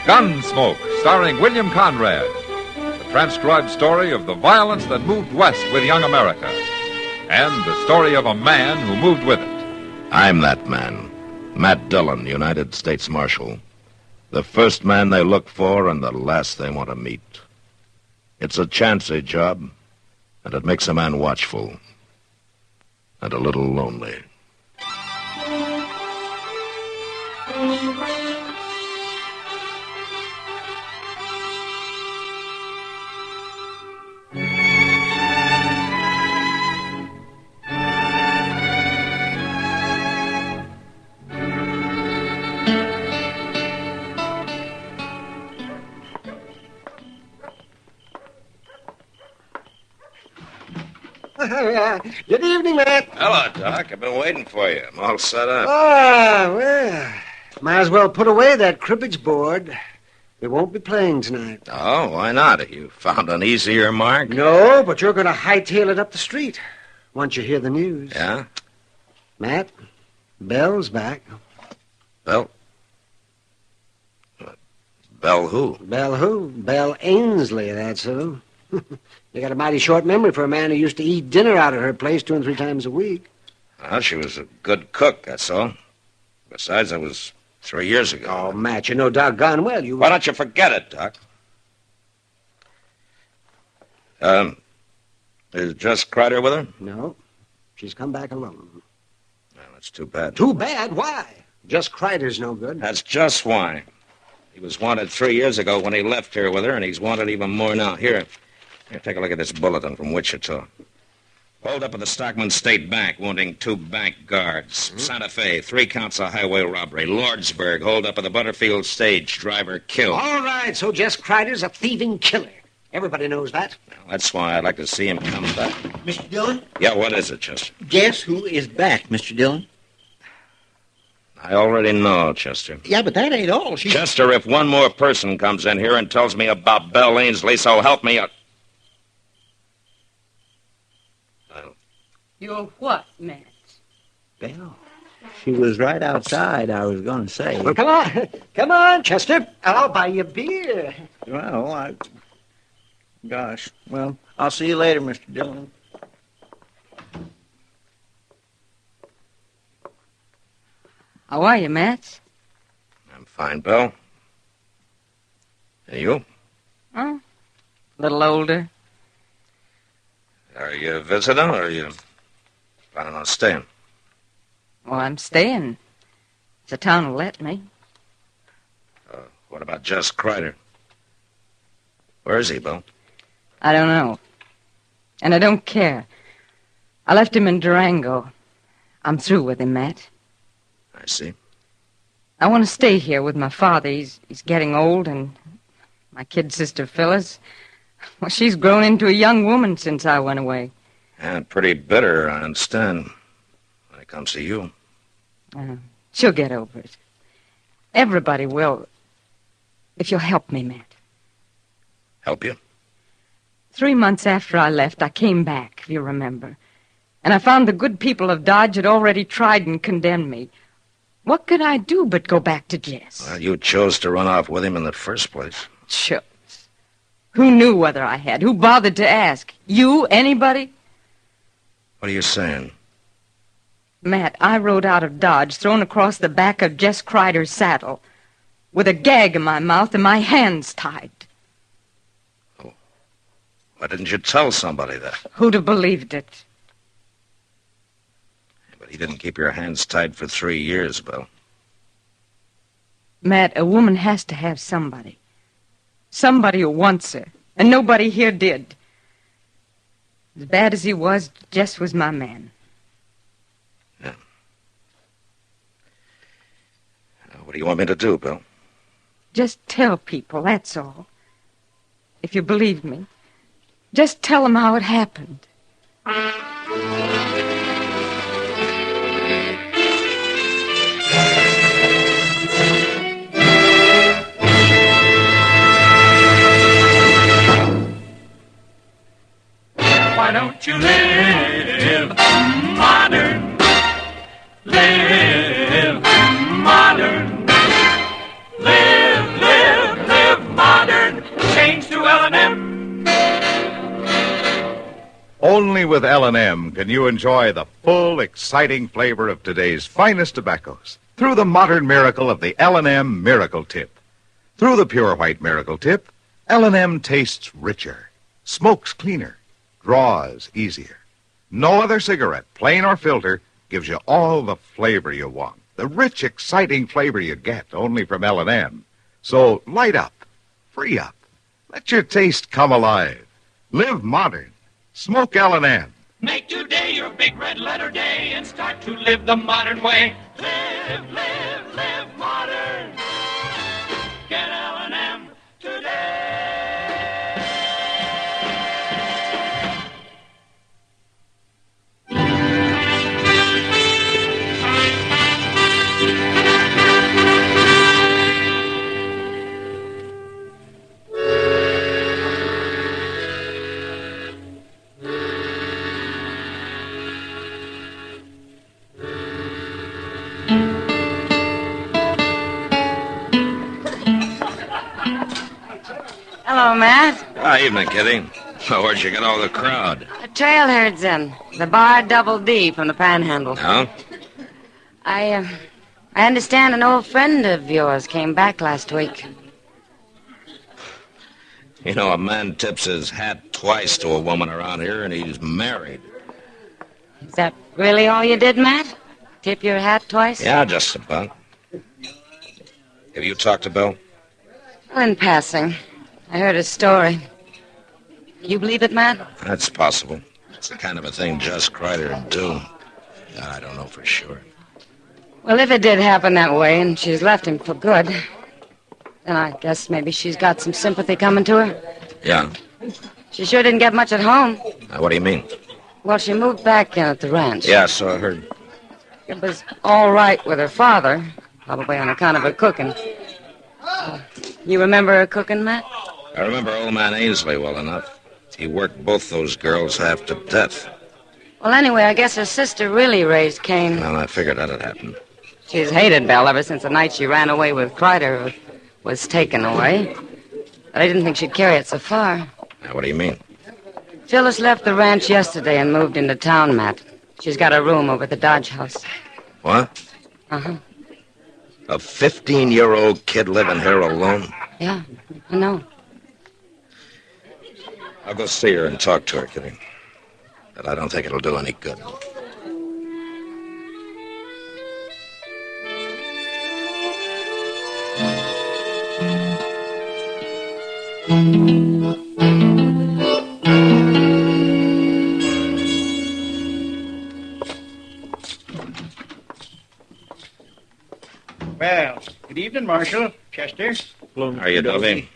Gunsmoke, starring William Conrad. The transcribed story of the violence that moved west with young America. And the story of a man who moved with it. I'm that man. Matt Dillon, United States Marshal. The first man they look for and the last they want to meet. It's a chancy job, and it makes a man watchful. And a little lonely. Good evening, Matt. Hello, Doc. I've been waiting for you. I'm all set up. Well, might as well put away that cribbage board. We won't be playing tonight. Oh, why not? You found an easier mark? No, but you're going to hightail it up the street once you hear the news. Yeah? Matt, Belle's back. Belle? Belle who? Belle who? Belle Ainsley, that's who. You got a mighty short memory for a man who used to eat dinner out at her place 2 and 3 times a week. Well, she was a good cook, that's all. Besides, that was 3 years ago. Oh, Matt, you know doggone well you... Why don't you forget it, Doc? Is Jess Kreider with her? No, she's come back alone. Well, that's too bad. Too bad? Why? Just Kreider's no good. That's just why. He was wanted 3 years ago when he left here with her, and he's wanted even more now. Here, take a look at this bulletin from Wichita. Hold up at the Stockman State Bank, wounding 2 bank guards. Santa Fe, 3 counts of highway robbery. Lordsburg, hold up at the Butterfield stage, driver killed. All right, so Jess Kreider's a thieving killer. Everybody knows that. Well, that's why I'd like to see him come back. Mr. Dillon? Yeah, what is it, Chester? Guess who is back, Mr. Dillon? I already know, Chester. Yeah, but that ain't all. Chester, if one more person comes in here and tells me about Belle Ainsley, so help me... You're what, Matt? Belle. She was right outside, I was going to say. Well, come on. Come on, Chester. I'll buy you beer. Well, Gosh. Well, I'll see you later, Mr. Dillon. How are you, Matt? I'm fine, Belle. And you? Oh, a little older. Are you visiting, or are you planning on staying? Well, I'm staying. The town will let me. What about Jess Kreider? Where is he, Belle? I don't know. And I don't care. I left him in Durango. I'm through with him, Matt. I see. I want to stay here with my father. He's getting old, and my kid sister, Phyllis, well, she's grown into a young woman since I went away. And pretty bitter, I understand, when it comes to you. She'll get over it. Everybody will, if you'll help me, Matt. Help you? 3 months after I left, I came back, if you remember. And I found the good people of Dodge had already tried and condemned me. What could I do but go back to Jess? Well, you chose to run off with him in the first place. Shucks. Who knew whether I had? Who bothered to ask? You? Anybody? What are you saying? Matt, I rode out of Dodge, thrown across the back of Jess Kreider's saddle, with a gag in my mouth and my hands tied. Oh. Why didn't you tell somebody that? Who'd have believed it? But he didn't keep your hands tied for 3 years, Belle. Matt, a woman has to have somebody. Somebody who wants her, and nobody here did. As bad as he was, Jess was my man. Yeah. What do you want me to do, Belle? Just tell people, that's all. If you believe me. Just tell them how it happened. Why don't you live modern? Live modern. Live Only with L&M can you enjoy the full, exciting flavor of today's finest tobaccos through the modern miracle of the L&M Miracle Tip. Through the pure white Miracle Tip, L&M tastes richer, smokes cleaner, draws easier. No other cigarette, plain or filter, gives you all the flavor you want. The rich, exciting flavor you get only from L&M. So light up, free up, let your taste come alive. Live modern. Smoke L&M. Make today your big red letter day and start to live the modern way. Live, live, live modern. Get L&M today. Hello, Matt. Evening, Kitty. Where'd you get all the crowd? The trailherd's in. The bar Double D from the Panhandle. No? I understand an old friend of yours came back last week. You know, a man tips his hat twice to a woman around here, and he's married. Is that really all you did, Matt? Tip your hat twice? Yeah, just about. Have you talked to Belle? Well, in passing. I heard his story. You believe it, Matt? That's possible. It's the kind of a thing Jess Kreider would do. I don't know for sure. Well, if it did happen that way and she's left him for good, then I guess maybe she's got some sympathy coming to her. Yeah? She sure didn't get much at home. What do you mean? Well, she moved back in at the ranch. Yeah, so I heard. It was all right with her father, probably on account of her cooking. You remember her cooking, Matt? I remember old man Ainsley well enough. He worked both those girls half to death. Well, anyway, I guess her sister really raised Cain. Well, I figured that'd happen. She's hated Belle ever since the night she ran away with Kreider was taken away. But I didn't think she'd carry it so far. Now, what do you mean? Phyllis left the ranch yesterday and moved into town, Matt. She's got a room over at the Dodge House. What? Uh-huh. A 15-year-old kid living here alone? Yeah, I know. I'll go see her and talk to her, Kitty. But I don't think it'll do any good. Well, good evening, Marshal. Chester. How are you, Dovey?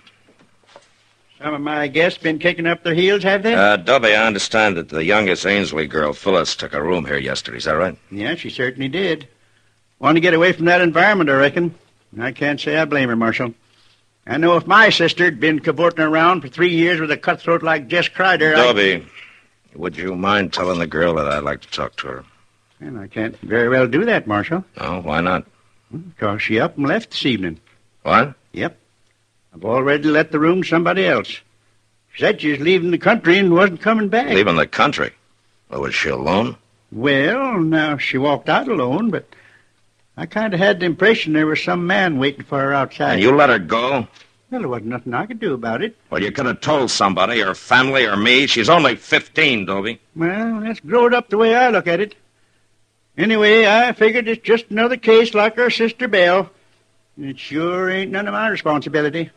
Some of my guests been kicking up their heels, have they? Dovey, I understand that the youngest Ainsley girl, Phyllis, took a room here yesterday. Is that right? Yeah, she certainly did. Wanted to get away from that environment, I reckon. I can't say I blame her, Marshal. I know if my sister'd been cavorting around for 3 years with a cutthroat like Jess Kreider, Dovey, would you mind telling the girl that I'd like to talk to her? Well, I can't very well do that, Marshal. No, why not? Because she up and left this evening. What? Yep. I've already let the room to somebody else. She said she was leaving the country and wasn't coming back. Leaving the country? Well, was she alone? Well, now, she walked out alone, but I kind of had the impression there was some man waiting for her outside. And you let her go? Well, there wasn't nothing I could do about it. Well, you could have told somebody, her family or me. She's only 15, Dovey. Well, that's growed up the way I look at it. Anyway, I figured it's just another case like her sister Belle. It sure ain't none of my responsibility.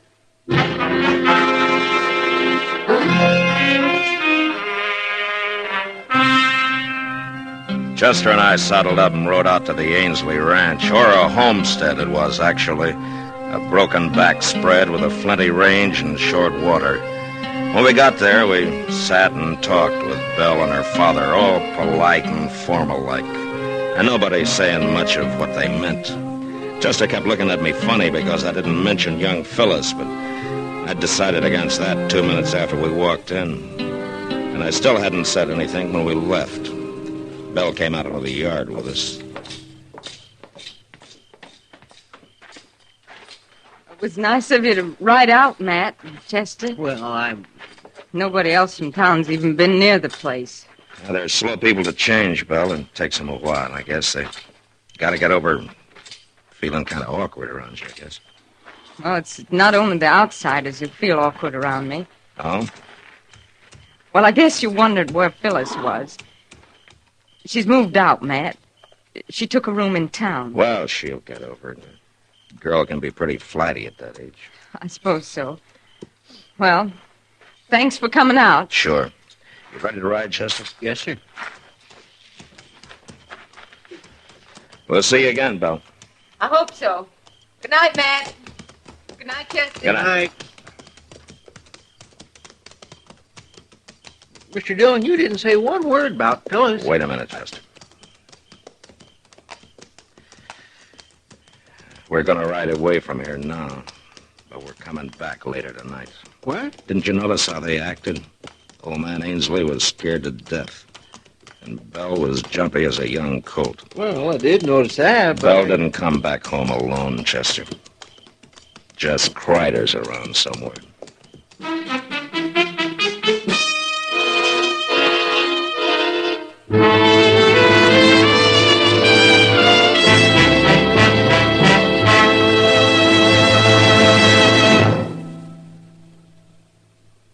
Chester and I saddled up and rode out to the Ainsley Ranch, or a homestead it was, actually. A broken back spread with a flinty range and short water. When we got there, we sat and talked with Belle and her father, all polite and formal-like. And nobody saying much of what they meant. Chester kept looking at me funny because I didn't mention young Phyllis, but I decided against that 2 minutes after we walked in. And I still hadn't said anything when we left. Belle came out of the yard with us. It was nice of you to ride out, Matt, Chester. Well, Nobody else from town's even been near the place. Now, they're slow people to change, Belle. It takes them a while, I guess. They got to get over feeling kind of awkward around you, I guess. Well, it's not only the outsiders who feel awkward around me. Oh? Well, I guess you wondered where Phyllis was. She's moved out, Matt. She took a room in town. Well, she'll get over it. A girl can be pretty flatty at that age. I suppose so. Well, thanks for coming out. Sure. You ready to ride, Chester? Yes, sir. We'll see you again, Belle. I hope so. Good night, Matt. Good night, Chester. Good night. Mr. Dillon, you didn't say one word about Phyllis. Wait a minute, Chester. We're going to ride away from here now, but we're coming back later tonight. What? Didn't you notice how they acted? Old man Ainsley was scared to death, and Belle was jumpy as a young colt. Well, I did notice that, but... Belle didn't come back home alone, Chester. Just Kreider's around somewhere.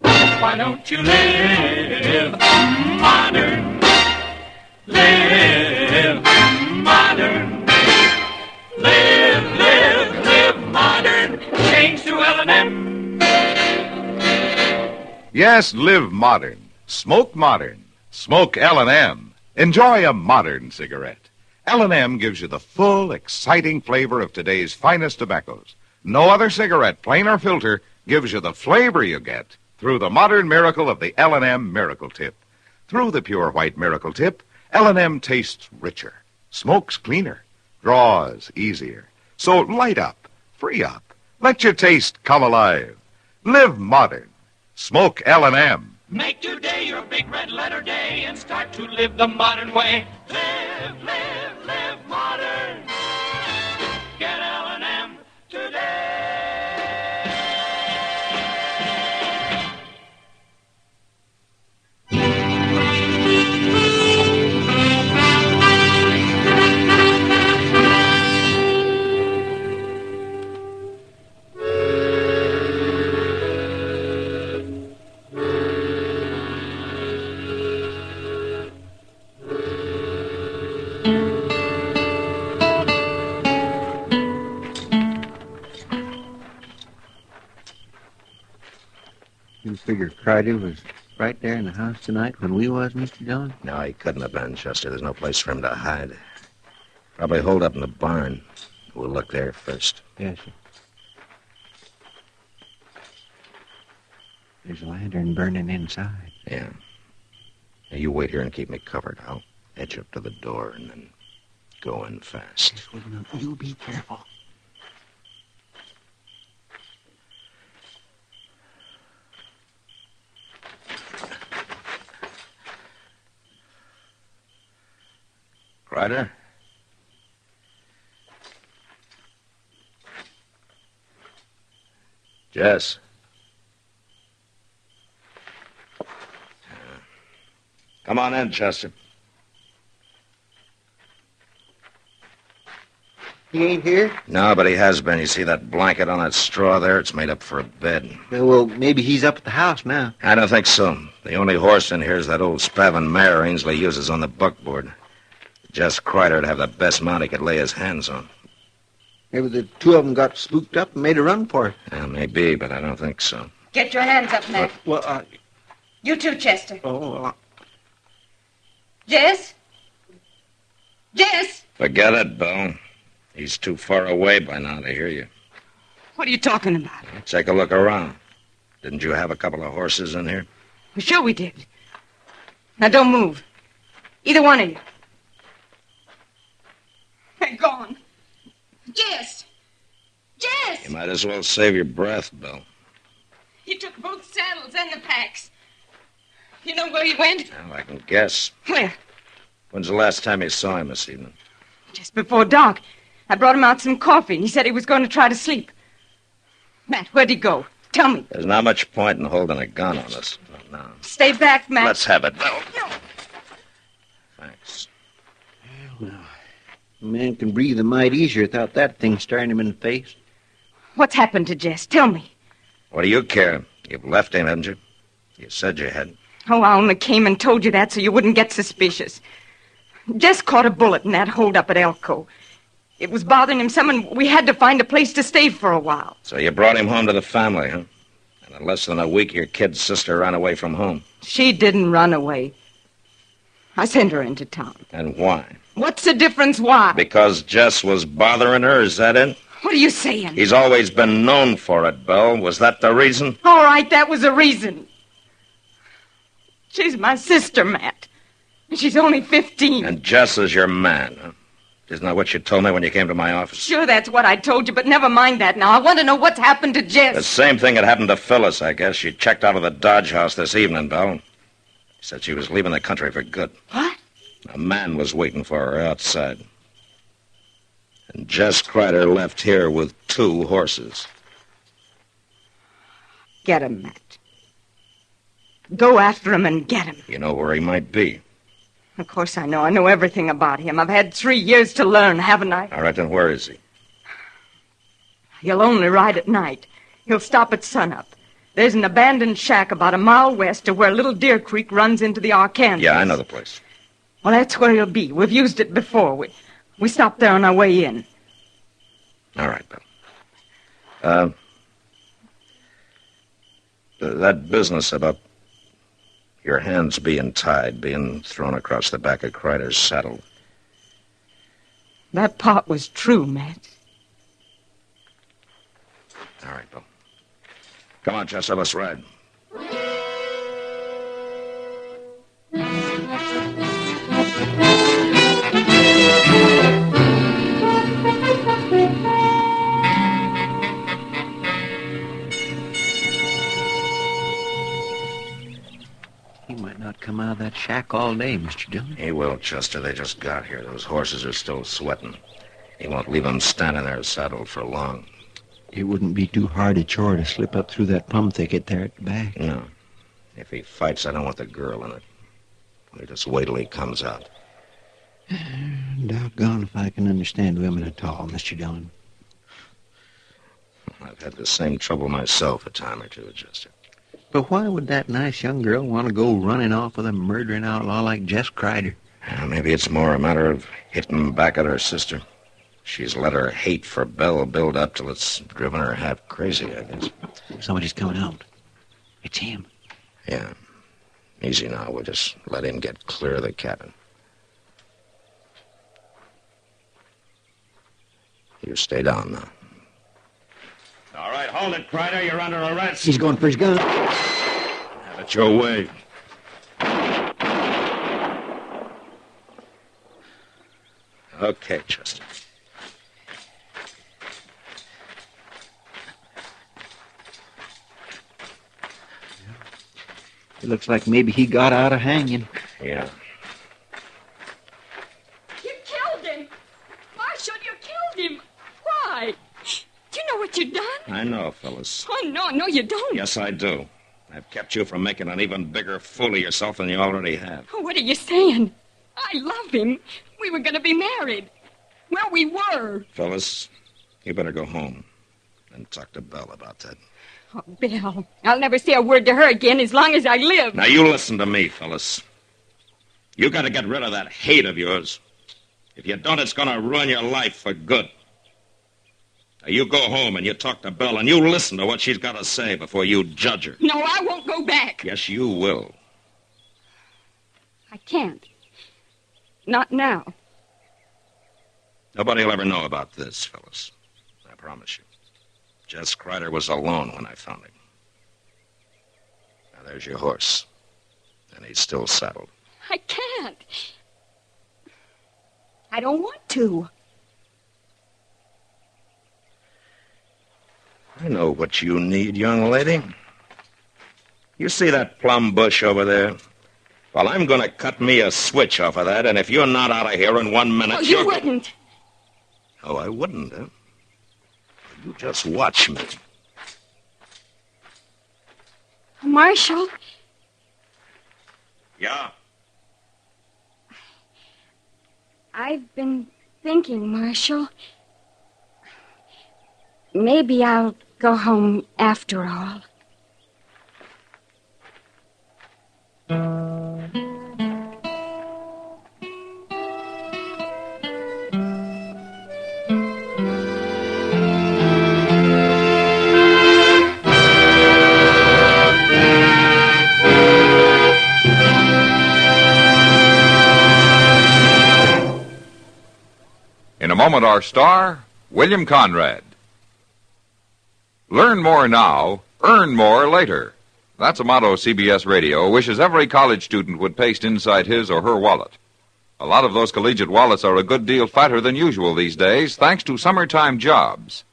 Why don't you live modern? Live modern. Live modern. Change to L&M. Yes, live modern. Smoke modern. Smoke L&M. Enjoy a modern cigarette. L&M gives you the full, exciting flavor of today's finest tobaccos. No other cigarette, plain or filter, gives you the flavor you get through the modern miracle of the L&M Miracle Tip. Through the pure white Miracle Tip, L&M tastes richer, smokes cleaner, draws easier. So light up, free up, let your taste come alive. Live modern. Smoke L&M. Make today your big red letter day and start to live the modern way. Live modern. Get L&M today. You figure Kreider was right there in the house tonight when we was, Mr. Dillon? No, he couldn't have been, Chester. There's no place for him to hide. Probably holed up in the barn. We'll look there first. Yes, sir. There's a lantern burning inside. Yeah. Now, you wait here and keep me covered. I'll edge up to the door and then go in fast. Yes, well, you be careful. Kreider? Jess? Come on in, Chester. He ain't here? No, but he has been. You see that blanket on that straw there? It's made up for a bed. Well, maybe he's up at the house now. I don't think so. The only horse in here is that old Spavin mare Ainsley uses on the buckboard. Just Kreider'd have the best mount he could lay his hands on. Maybe the two of them got spooked up and made a run for it. Yeah, maybe, but I don't think so. Get your hands up, Matt. Well, You too, Chester. well, Jess? Jess? Forget it, Belle. He's too far away by now to hear you. What are you talking about? Take a look around. Didn't you have a couple of horses in here? Sure we did. Now don't move. Either one of you. They're gone. Jess! Jess! You might as well save your breath, Belle. He took both saddles and the packs. You know where he went? Well, I can guess. Where? When's the last time you saw him this evening? Just before dark. I brought him out some coffee, and he said he was going to try to sleep. Matt, where'd he go? Tell me. There's not much point in holding a gun on us. No. Stay back, Matt. Let's have it, Belle. Thanks. A man can breathe a mite easier without that thing staring him in the face. What's happened to Jess? Tell me. What do you care? You've left him, haven't you? You said you had. Oh, I only came and told you that so you wouldn't get suspicious. Jess caught a bullet in that holdup at Elko. It was bothering him some, and we had to find a place to stay for a while. So you brought him home to the family, huh? And in less than a week, your kid's sister ran away from home. She didn't run away. I sent her into town. And why? What's the difference why? Because Jess was bothering her, is that it? What are you saying? He's always been known for it, Belle. Was that the reason? All right, that was the reason. She's my sister, Matt. And she's only 15. And Jess is your man, huh? Isn't that what you told me when you came to my office? Sure, that's what I told you, but never mind that now. I want to know what's happened to Jess. The same thing had happened to Phyllis, I guess. She checked out of the Dodge house this evening, Belle. She said she was leaving the country for good. What? A man was waiting for her outside. And Jess Kreider left here with 2 horses. Get him, Matt. Go after him and get him. You know where he might be. Of course I know. I know everything about him. I've had 3 years to learn, haven't I? All right, then where is he? He'll only ride at night. He'll stop at sunup. There's an abandoned shack about a mile west of where Little Deer Creek runs into the Arkansas. Yeah, I know the place. Well, that's where he'll be. We've used it before. We stopped there on our way in. All right, Belle. That business about your hands being tied, being thrown across the back of Kreider's saddle. That part was true, Matt. All right, Belle. Come on, Jess, let's ride. He might not come out of that shack all day, Mr. Dillon. He will, Chester. They just got here. Those horses are still sweating. He won't leave them standing there saddled for long. It wouldn't be too hard a chore to slip up through that plum thicket there at the back. No. If he fights, I don't want the girl in it. We'll just wait till he comes out. Doggone if I can understand women at all, Mr. Dillon. I've had the same trouble myself a time or two, Chester. But why would that nice young girl want to go running off with a murdering outlaw like Jess Kreider? Maybe it's more a matter of hitting back at her sister. She's let her hate for Belle build up till it's driven her half crazy, I guess. Somebody's coming out. It's him. Yeah. Easy now. We'll just let him get clear of the cabin. You stay down now. All right, hold it, Kreider. You're under arrest. He's going for his gun. Have it your way. Okay, Chester. It looks like maybe he got out of hanging. Yeah. You killed him! Marshal, you killed him! Why? Do you know what you've done? I know, Phyllis. Oh, no, you don't. Yes, I do. I've kept you from making an even bigger fool of yourself than you already have. Oh, what are you saying? I love him. We were going to be married. Well, we were. Phyllis, you better go home and talk to Belle about that. Oh, Belle, I'll never say a word to her again as long as I live. Now, you listen to me, Phyllis. You got to get rid of that hate of yours. If you don't, it's going to ruin your life for good. Now, you go home and you talk to Belle and you listen to what she's got to say before you judge her. No, I won't go back. Yes, you will. I can't. Not now. Nobody will ever know about this, Phyllis. I promise you. Jess Kreider was alone when I found him. Now, there's your horse. And he's still saddled. I can't. I don't want to. I know what you need, young lady. You see that plum bush over there? Well, I'm going to cut me a switch off of that, and if you're not out of here in 1 minute, Oh, you wouldn't. Oh, I wouldn't, huh? You just watch me. Marshal. Yeah? I've been thinking, Marshal. Maybe I'll go home after all. In a moment, our star, William Conrad. Learn more now, earn more later. That's a motto CBS Radio wishes every college student would paste inside his or her wallet. A lot of those collegiate wallets are a good deal fatter than usual these days, thanks to summertime jobs.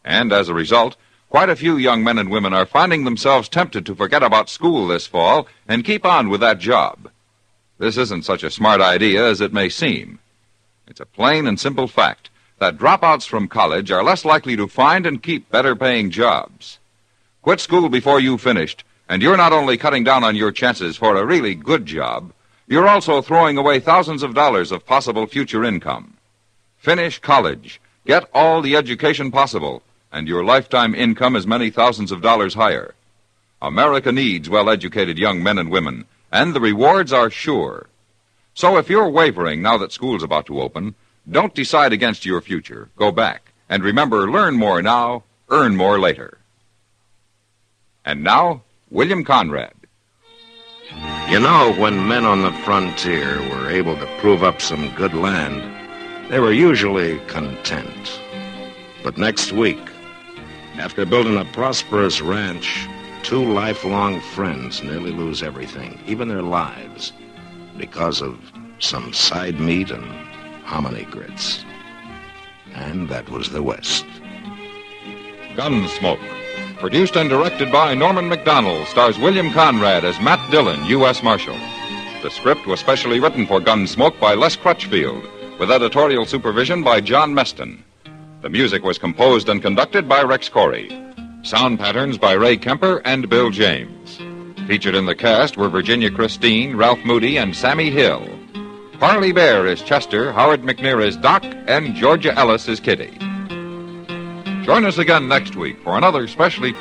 And as a result, quite a few young men and women are finding themselves tempted to forget about school this fall and keep on with that job. This isn't such a smart idea as it may seem. It's a plain and simple fact that dropouts from college are less likely to find and keep better-paying jobs. Quit school before you've finished, and you're not only cutting down on your chances for a really good job, you're also throwing away thousands of dollars of possible future income. Finish college, get all the education possible, and your lifetime income is many thousands of dollars higher. America needs well-educated young men and women, and the rewards are sure. So if you're wavering now that school's about to open, don't decide against your future. Go back. And remember, learn more now, earn more later. And now, William Conrad. You know, when men on the frontier were able to prove up some good land, they were usually content. But next week, after building a prosperous ranch, two lifelong friends nearly lose everything, even their lives, because of some side meat and hominy grits. And that was the West. Gunsmoke. Produced and directed by Norman MacDonald, stars William Conrad as Matt Dillon, U.S. Marshal. The script was specially written for Gunsmoke by Les Crutchfield, with editorial supervision by John Meston. The music was composed and conducted by Rex Corey. Sound patterns by Ray Kemper and Bill James. Featured in the cast were Virginia Christine, Ralph Moody, and Sammy Hill. Parley Bear is Chester, Howard McNear is Doc, and Georgia Ellis is Kitty. Join us again next week for another specially...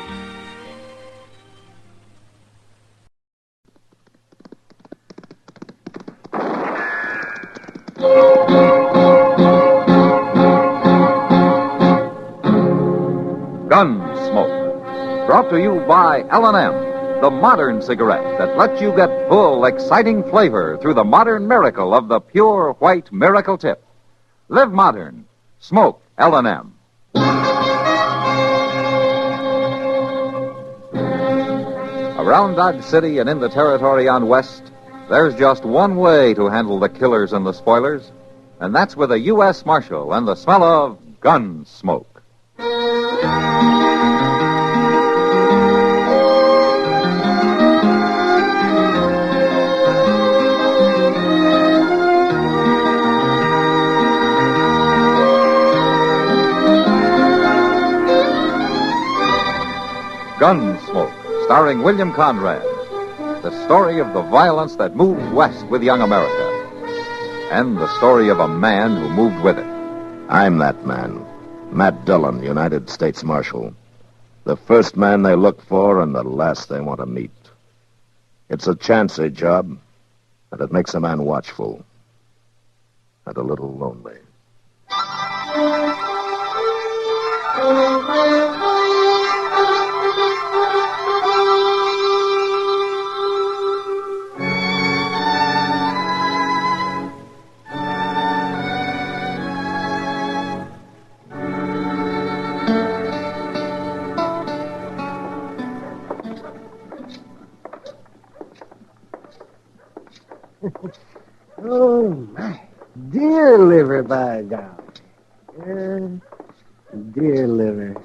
Gunsmoke. Brought to you by L&M. The modern cigarette that lets you get full, exciting flavor through the modern miracle of the pure white miracle tip. Live modern. Smoke L&M. Around Dodge City and in the territory on West, there's just one way to handle the killers and the spoilers, and that's with a U.S. Marshal and the smell of gun smoke. Gunsmoke, starring William Conrad. The story of the violence that moved west with young America. And the story of a man who moved with it. I'm that man, Matt Dillon, United States Marshal. The first man they look for and the last they want to meet. It's a chancy job, and it makes a man watchful and a little lonely. Oh, my dear liver, by God. Dear liver.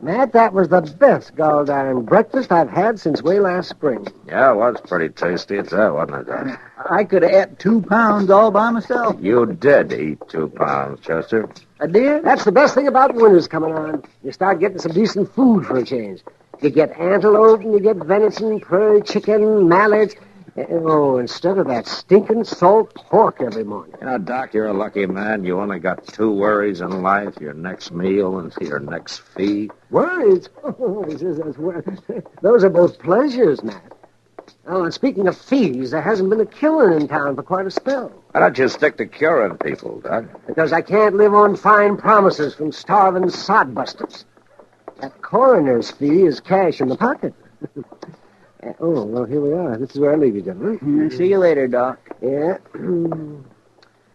Matt, that was the best gall-darn breakfast I've had since way last spring. Yeah, it was pretty tasty, wasn't it? I could have ate 2 pounds all by myself. You did eat 2 pounds, Chester. I did? That's the best thing about winter's coming on. You start getting some decent food for a change. You get antelope and you get venison, prairie chicken, mallards. Oh, instead of that stinking salt pork every morning. You know, Doc, you're a lucky man. You only got 2 worries in life, your next meal and your next fee. Worries? Oh, those are both pleasures, Matt. Oh, and speaking of fees, there hasn't been a killing in town for quite a spell. Why don't you stick to curing people, Doc? Because I can't live on fine promises from starving sodbusters. That coroner's fee is cash in the pocket. Oh, well, here we are. This is where I leave you, gentlemen. See you later, Doc. Yeah.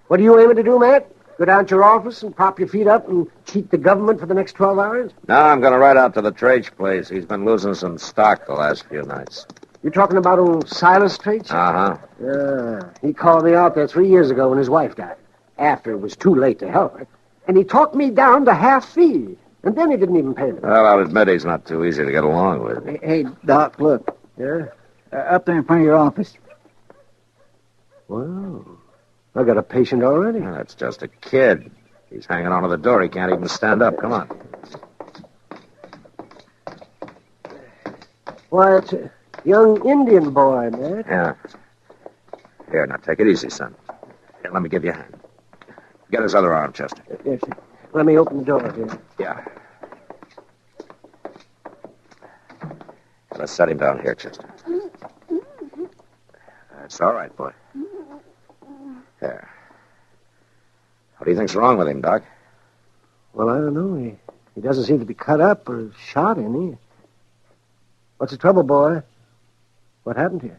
What are you aiming to do, Matt? Go down to your office and prop your feet up and cheat the government for the next 12 hours? No, I'm going to ride out to the trade place. He's been losing some stock the last few nights. You talking about old Silas Trade? Uh-huh. Yeah. He called me out there 3 years ago when his wife died, after it was too late to help her. And he talked me down to half fee. And then he didn't even pay me. Well, I'll admit he's not too easy to get along with. Hey, Doc, look. Yeah? Up there in front of your office. Well, I got a patient already. Well, that's just a kid. He's hanging onto the door. He can't even stand up. Come on. Why, it's a young Indian boy, Matt. Yeah. Here, now take it easy, son. Here, let me give you a hand. Get his other arm, Chester. Yes, sir. Let me open the door here. Yeah. Let's set him down here, Chester. That's all right, boy. There. What do you think's wrong with him, Doc? Well, I don't know. He doesn't seem to be cut up or shot any. What's the trouble, boy? What happened to you?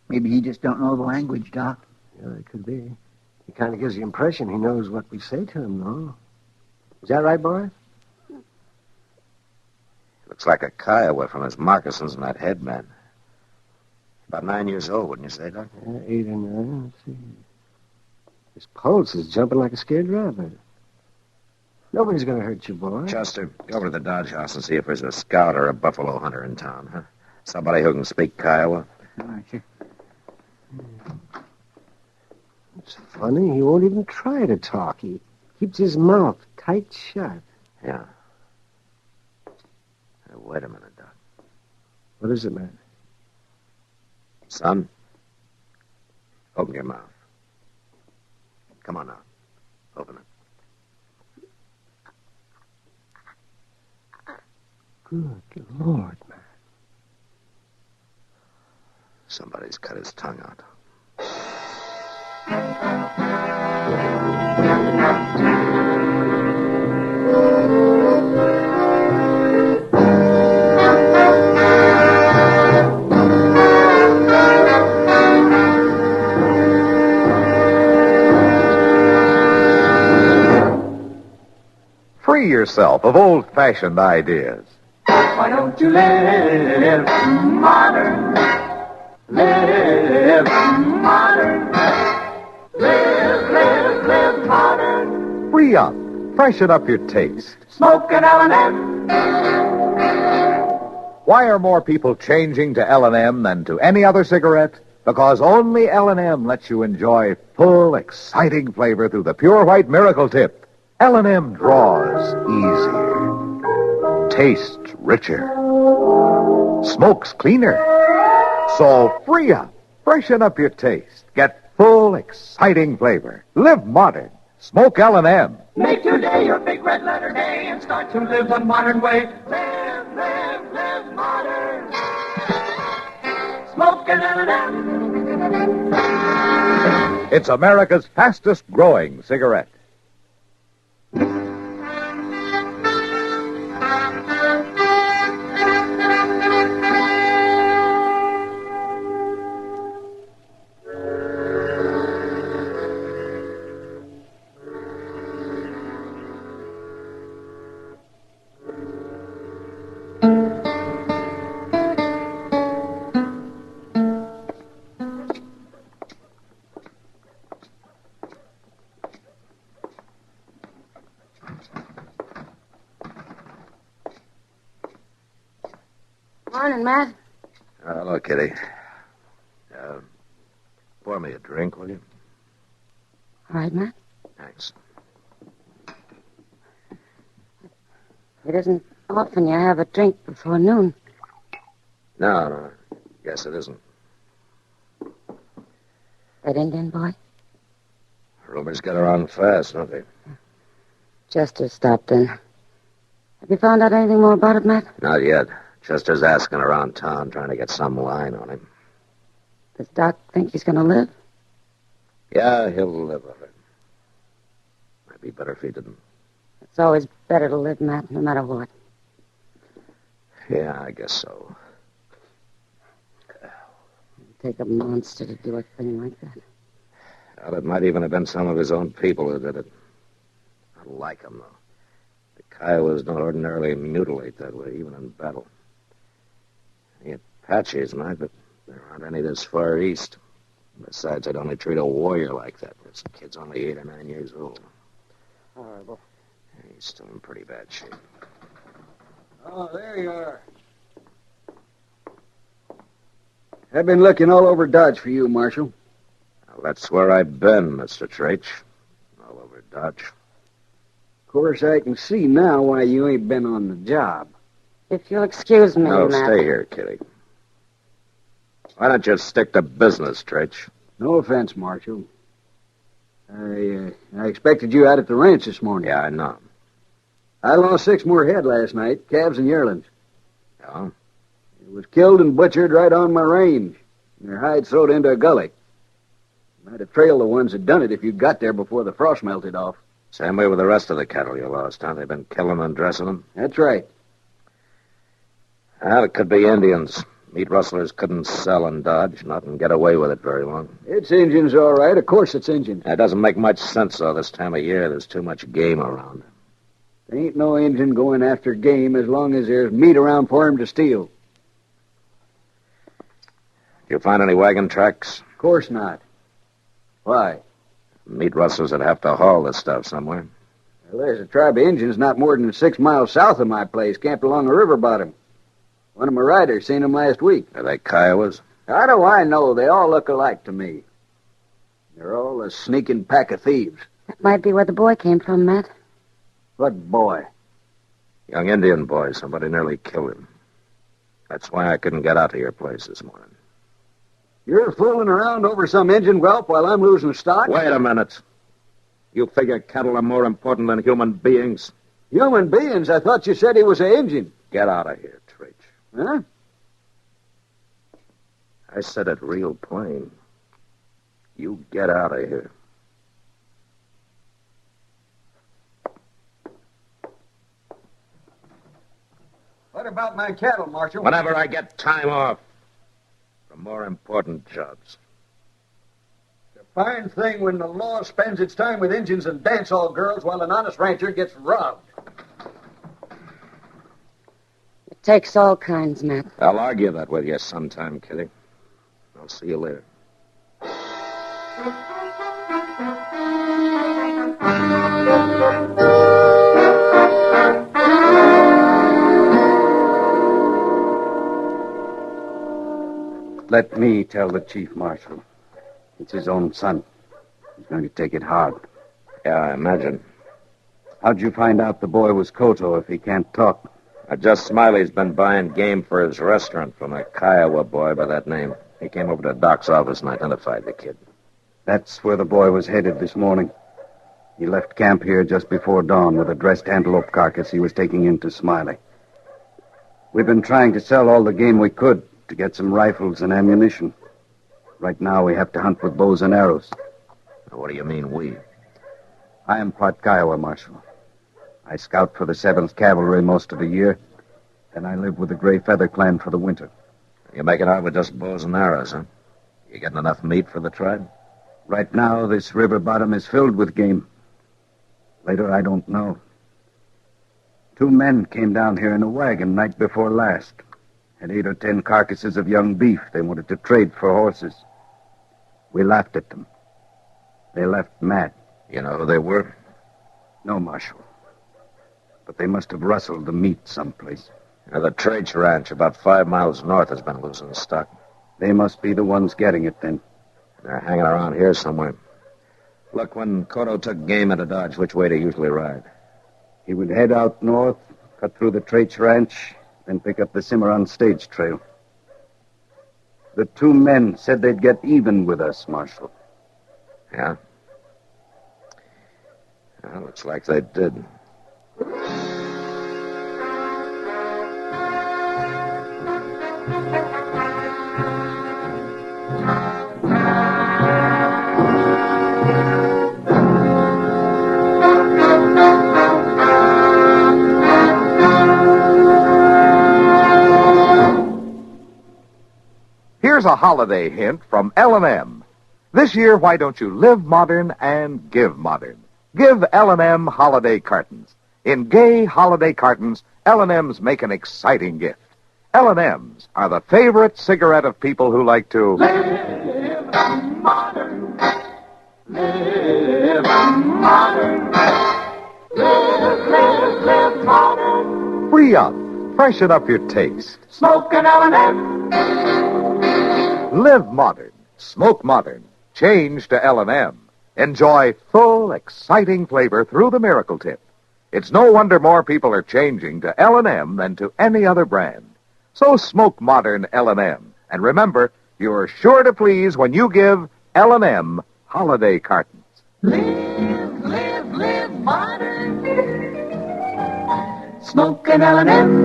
Maybe he just don't know the language, Doc. Yeah, it could be. He kind of gives the impression he knows what we say to him, though. Is that right, boy? Looks like a Kiowa from his moccasins and that head, man. About 9 years old, wouldn't you say, Doc? 8 or 9. Let's see. His pulse is jumping like a scared rabbit. Nobody's going to hurt you, boy. Chester, go over to the Dodge House and see if there's a scout or a buffalo hunter in town, huh? Somebody who can speak Kiowa. All right, sure. It's funny. He won't even try to talk. He keeps his mouth tight shut. Yeah. Now, wait a minute, Doc. What is it, man? Son, open your mouth. Come on now. Open it. Good Lord, man. Somebody's cut his tongue out. Free yourself of old-fashioned ideas. Why don't you live modern? Live modern. Live modern. Free up. Freshen up your taste. Smoke an L&M. Why are more people changing to L&M than to any other cigarette? Because only L&M lets you enjoy full, exciting flavor through the pure white miracle tip. L&M draws easier, tastes richer, smokes cleaner. So free up, freshen up your taste, get full, exciting flavor. Live modern. Smoke L&M. Make today your big red letter day and start to live the modern way. Live modern. Smoke an L&M. It's America's fastest growing cigarette. Morning, Matt. Hello, Kitty. Pour me a drink, will you? All right, Matt. Thanks. It isn't often you have a drink before noon. No. Guess it isn't. That Indian boy? Rumors get around fast, don't they? Chester stopped in. Have you found out anything more about it, Matt? Not yet. Chester's asking around town, trying to get some line on him. Does Doc think he's going to live? Yeah, he'll live with it. Might be better if he didn't. It's always better to live, Matt, no matter what. Yeah, I guess so. It'd take a monster to do a thing like that. Well, it might even have been some of his own people who did it. I don't like him, though. The Kiowas don't ordinarily mutilate that way, even in battle. The Apaches might, but there aren't any this far east. Besides, I'd only treat a warrior like that. This kid's only 8 or 9 years old. Horrible. He's still in pretty bad shape. Oh, there you are. I've been looking all over Dodge for you, Marshal. Well, that's where I've been, Mr. Traich. All over Dodge. Of course, I can see now why you ain't been on the job. If you'll excuse me, No, Matt. stay here, Kitty. Why don't you stick to business, Traich? No offense, Marshal. I expected you out at the ranch this morning. Yeah, I know. I lost 6 more head last night, calves and yearlings. Yeah? It was killed and butchered right on my range. And their hides thrown into a gully. Might have trailed the ones that done it if you got there before the frost melted off. Same way with the rest of the cattle you lost, huh? They've been killing and dressing them? That's right. Well, it could be Indians. Meat rustlers couldn't sell in Dodge, not and get away with it very long. It's Injuns, all right. Of course it's Injuns. It doesn't make much sense, though, this time of year. There's too much game around. There ain't no Injun going after game as long as there's meat around for him to steal. Did you find any wagon tracks? Of course not. Why? Meat rustlers would have to haul this stuff somewhere. Well, there's a tribe of Injuns not more than 6 miles south of my place, camped along the river bottom. One of my riders seen them last week. Are they Kiowas? How do I know? They all look alike to me. They're all a sneaking pack of thieves. That might be where the boy came from, Matt. What boy? Young Indian boy. Somebody nearly killed him. That's why I couldn't get out to your place this morning. You're fooling around over some Injun whelp while I'm losing stock? Wait a minute. You figure cattle are more important than human beings? Human beings? I thought you said he was an Injun. Get out of here, Traich. Huh? I said it real plain. You get out of here. What about my cattle, Marshal? Whenever I get time off for more important jobs. It's a fine thing when the law spends its time with Injuns and dance-hall girls while an honest rancher gets robbed. It takes all kinds, Matt. I'll argue that with you sometime, Kitty. I'll see you later. Let me tell the chief marshal. It's his own son. He's going to take it hard. Yeah, I imagine. How'd you find out the boy was Koto if he can't talk? Just Smiley's been buying game for his restaurant from a Kiowa boy by that name. He came over to Doc's office and identified the kid. That's where the boy was headed this morning. He left camp here just before dawn with a dressed antelope carcass he was taking into Smiley. We've been trying to sell all the game we could to get some rifles and ammunition. Right now we have to hunt with bows and arrows. What do you mean, we? I am part Kiowa, Marshal. I scout for the 7th Cavalry most of the year, and I live with the Gray Feather Clan for the winter. You make it out with just bows and arrows, huh? You getting enough meat for the tribe? Right now, this river bottom is filled with game. Later, I don't know. 2 men came down here in a wagon night before last. Had 8 or 10 carcasses of young beef they wanted to trade for horses. We laughed at them. They left mad. You know who they were? No, Marshal. But they must have rustled the meat someplace. The Traich Ranch, about 5 miles north, has been losing stock. They must be the ones getting it, then. They're hanging around here somewhere. Look, when Koto took game into Dodge, which way did he usually ride? He would head out north, cut through the Traich Ranch, then pick up the Cimarron stage trail. The two men said they'd get even with us, Marshal. Yeah? Well, looks like they did. Here's a holiday hint from L&M. This year, why don't you live modern and give modern? Give L&M holiday cartons. In gay holiday cartons, L&M's make an exciting gift. L&M's are the favorite cigarette of people who like to Live modern. Live modern. Live modern. free up, freshen up your taste. Smoke an L&M. Live modern, smoke modern, change to L&M. Enjoy full, exciting flavor through the Miracle Tip. It's no wonder more people are changing to L&M than to any other brand. So smoke modern L&M. And remember, you're sure to please when you give L&M holiday cartons. Live modern. Smoke an L&M.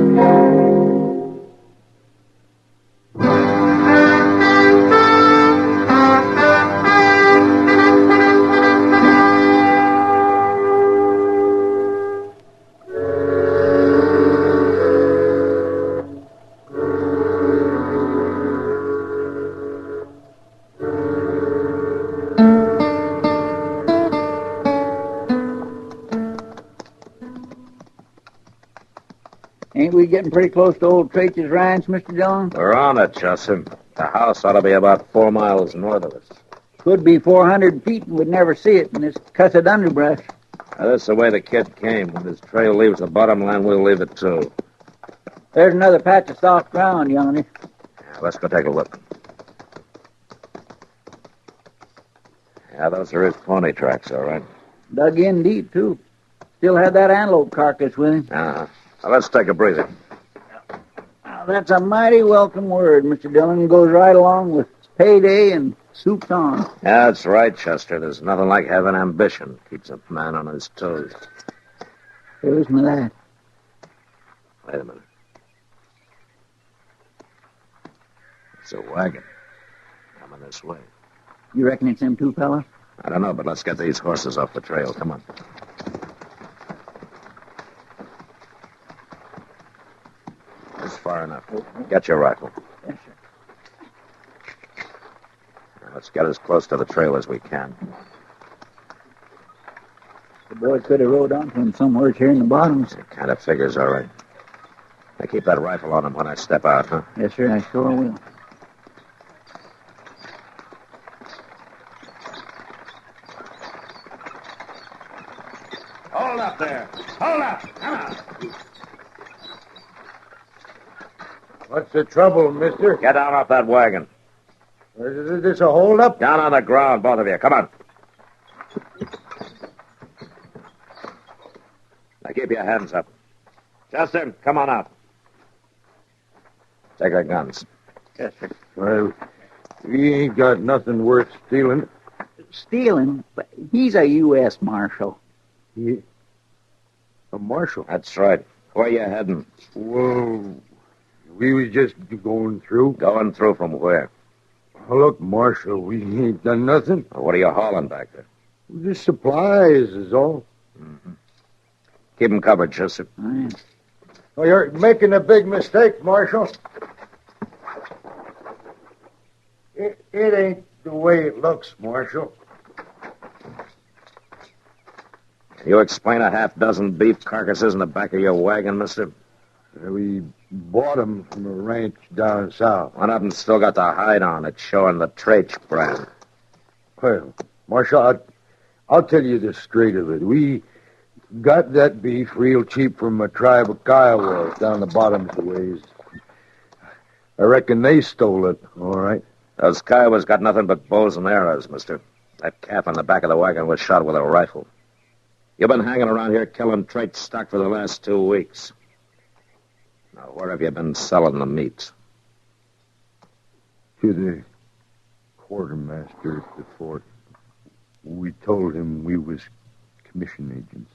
Ain't we getting pretty close to old Traitch's ranch, Mr. Dillon? We're on it, Joseph. The house ought to be about 4 miles north of us. Could be 400 feet and we'd never see it in this cussed underbrush. Now, that's the way the kid came. When his trail leaves the bottom land, we'll leave it too. There's another patch of soft ground yonder. Yeah, let's go take a look. Yeah, those are his pony tracks, all right. Dug in deep, too. Still had that antelope carcass with him. Uh-huh. Now, let's take a breather. Now, that's a mighty welcome word, Mr. Dillon. Goes right along with payday and soup's on. Yeah, that's right, Chester. There's nothing like having ambition. Keeps a man on his toes. Hey, listen to that. Wait a minute. It's a wagon. Coming this way. You reckon it's them two fellas? I don't know, but let's get these horses off the trail. Come on. That's far enough. Get your rifle. Yes, sir. Now, let's get as close to the trail as we can. The boy could have rode onto him somewhere here in the bottoms. It kind of figures all right. Now, keep that rifle on him when I step out, huh? Yes, sir, I sure will. Hold up there. Hold up. Come on. What's the trouble, mister? Get down off that wagon. Is this a hold-up? Down on the ground, both of you. Come on. Now, keep your hands up. Justin, come on out. Take our guns. Yes, sir. Well, we ain't got nothing worth stealing. Stealing? But he's a U.S. Marshal. A marshal? That's right. Where you heading? Well, we was just going through. Going through from where? Oh, look, Marshal, we ain't done nothing. What are you hauling back there? Just supplies is all. Mm-hmm. Keep them covered, Joseph. Oh, you're making a big mistake, Marshal. It ain't the way it looks, Marshal. Can you explain a half-dozen beef carcasses in the back of your wagon, mister? We bought them from a ranch down south. One of them still got the hide on it, showing the Traich brand. Well, Marshal, I'll tell you the straight of it. We got that beef real cheap from a tribe of Kiowas down the bottoms of the ways. I reckon they stole it, all right. Those Kiowas got nothing but bows and arrows, mister. That calf on the back of the wagon was shot with a rifle. You've been hanging around here killing Traich stock for the last 2 weeks. Now, where have you been selling the meat? To the quartermaster at the fort. We told him we was commission agents.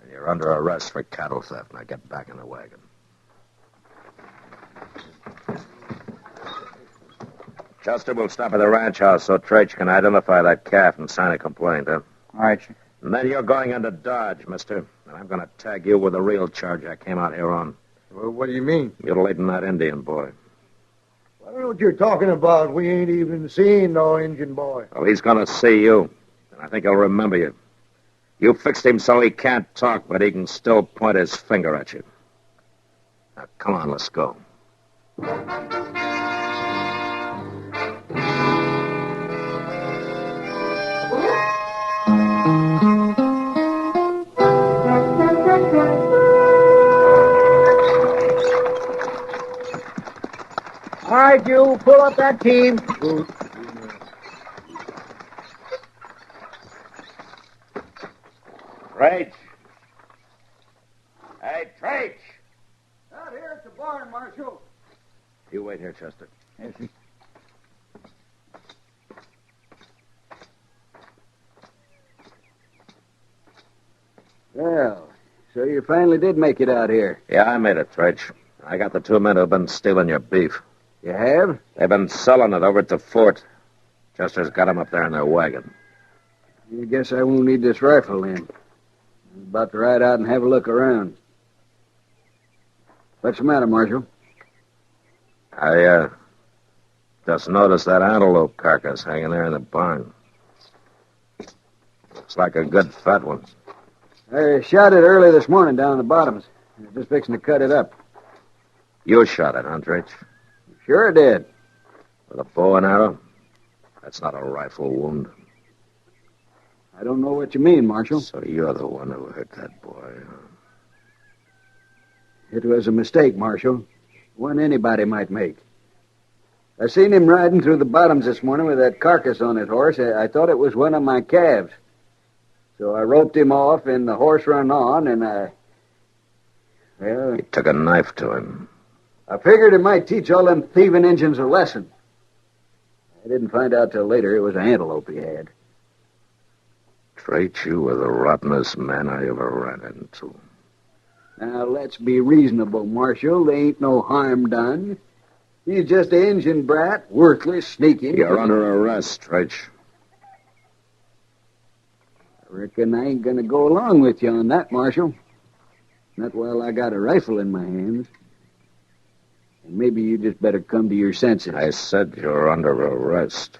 And you're under arrest for cattle theft. Now get back in the wagon. Chester will stop at the ranch house so Traich can identify that calf and sign a complaint, huh? All right, sir. And then you're going into Dodge, mister. And I'm going to tag you with the real charge I came out here on. Well, what do you mean? Mutilating that Indian boy. I don't know what you're talking about. We ain't even seen no Indian boy. Well, he's going to see you. And I think he'll remember you. You fixed him so he can't talk, but he can still point his finger at you. Now, come on, let's go. All right, you pull up that team. Traich. Hey, Traich. Out here at the barn, Marshal. You wait here, Chester. Yes, sir. Well, so you finally did make it out here. Yeah, I made it, Traich. I got the two men who've been stealing your beef. You have? They've been selling it over at the fort. Chester's got them up there in their wagon. I guess I won't need this rifle then. I'm about to ride out and have a look around. What's the matter, Marshal? I, just noticed that antelope carcass hanging there in the barn. Looks like a good fat one. I shot it early this morning down in the bottoms. I was just fixing to cut it up. You shot it, huh, Traich? Sure did. With a bow and arrow? That's not a rifle wound. I don't know what you mean, Marshal. So you're the one who hurt that boy, huh? It was a mistake, Marshal. One anybody might make. I seen him riding through the bottoms this morning with that carcass on his horse. I thought it was one of my calves. So I roped him off, and the horse run on, and You took a knife to him. I figured it might teach all them thieving Injuns a lesson. I didn't find out till later it was an antelope he had. Traich, you were the rottenest man I ever ran into. Now, let's be reasonable, Marshal. There ain't no harm done. He's just an Injun brat, worthless, sneaking. You're under arrest, Traich. I reckon I ain't gonna go along with you on that, Marshal. Not while I got a rifle in my hands. And maybe you just better come to your senses. I said you're under arrest.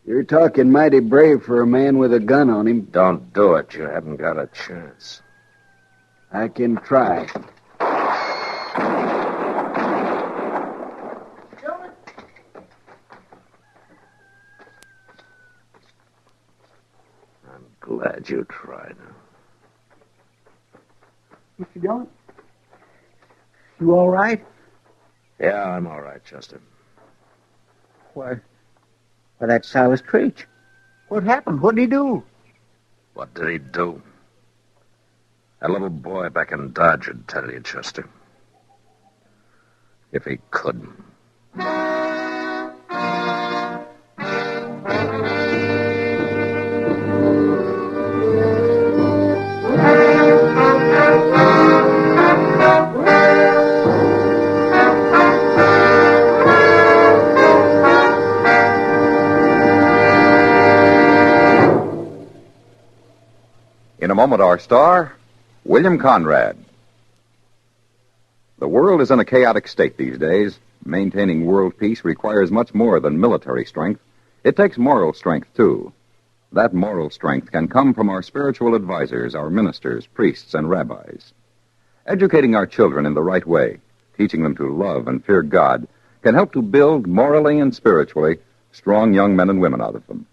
You're talking mighty brave for a man with a gun on him. Don't do it. You haven't got a chance. I can try. I'm glad you tried. Mr. Dillon? You all right? Yeah, I'm all right, Chester. Why, that's Silas Traich. What happened? What did he do? What did he do? That little boy back in Dodge would tell you, Chester. If he could. In a moment, our star, William Conrad. The world is in a chaotic state these days. Maintaining world peace requires much more than military strength. It takes moral strength, too. That moral strength can come from our spiritual advisors, our ministers, priests, and rabbis. Educating our children in the right way, teaching them to love and fear God, can help to build morally and spiritually strong young men and women out of them.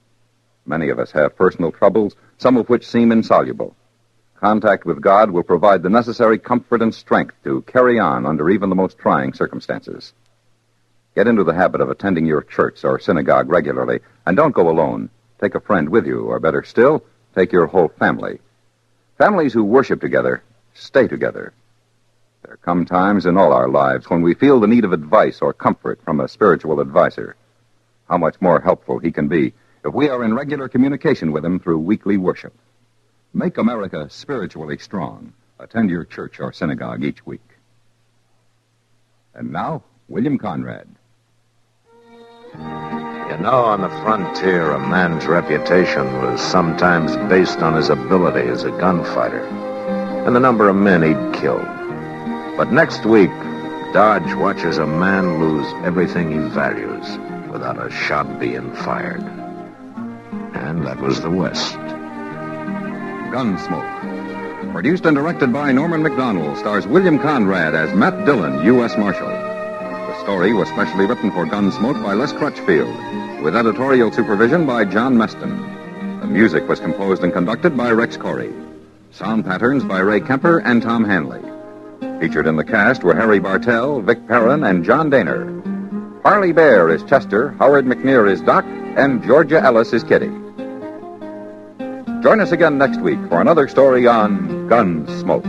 Many of us have personal troubles, some of which seem insoluble. Contact with God will provide the necessary comfort and strength to carry on under even the most trying circumstances. Get into the habit of attending your church or synagogue regularly, and don't go alone. Take a friend with you, or better still, take your whole family. Families who worship together stay together. come times in all our lives when we feel the need of advice or comfort from a spiritual advisor. How much more helpful he can be if we are in regular communication with him through weekly worship. Make America spiritually strong. Attend your church or synagogue each week. And now, William Conrad. You know, on the frontier, a man's reputation was sometimes based on his ability as a gunfighter and the number of men he'd killed. But next week, Dodge watches a man lose everything he values without a shot being fired. And that was the West. Gunsmoke. Produced and directed by Norman McDonald, stars William Conrad as Matt Dillon, U.S. Marshal. The story was specially written for Gunsmoke by Les Crutchfield, with editorial supervision by John Meston. The music was composed and conducted by Rex Corey. Sound patterns by Ray Kemper and Tom Hanley. Featured in the cast were Harry Bartell, Vic Perrin, and John Daner. Parley Bear is Chester, Howard McNear is Doc, and Georgia Ellis is Kitty. Join us again next week for another story on Gunsmoke.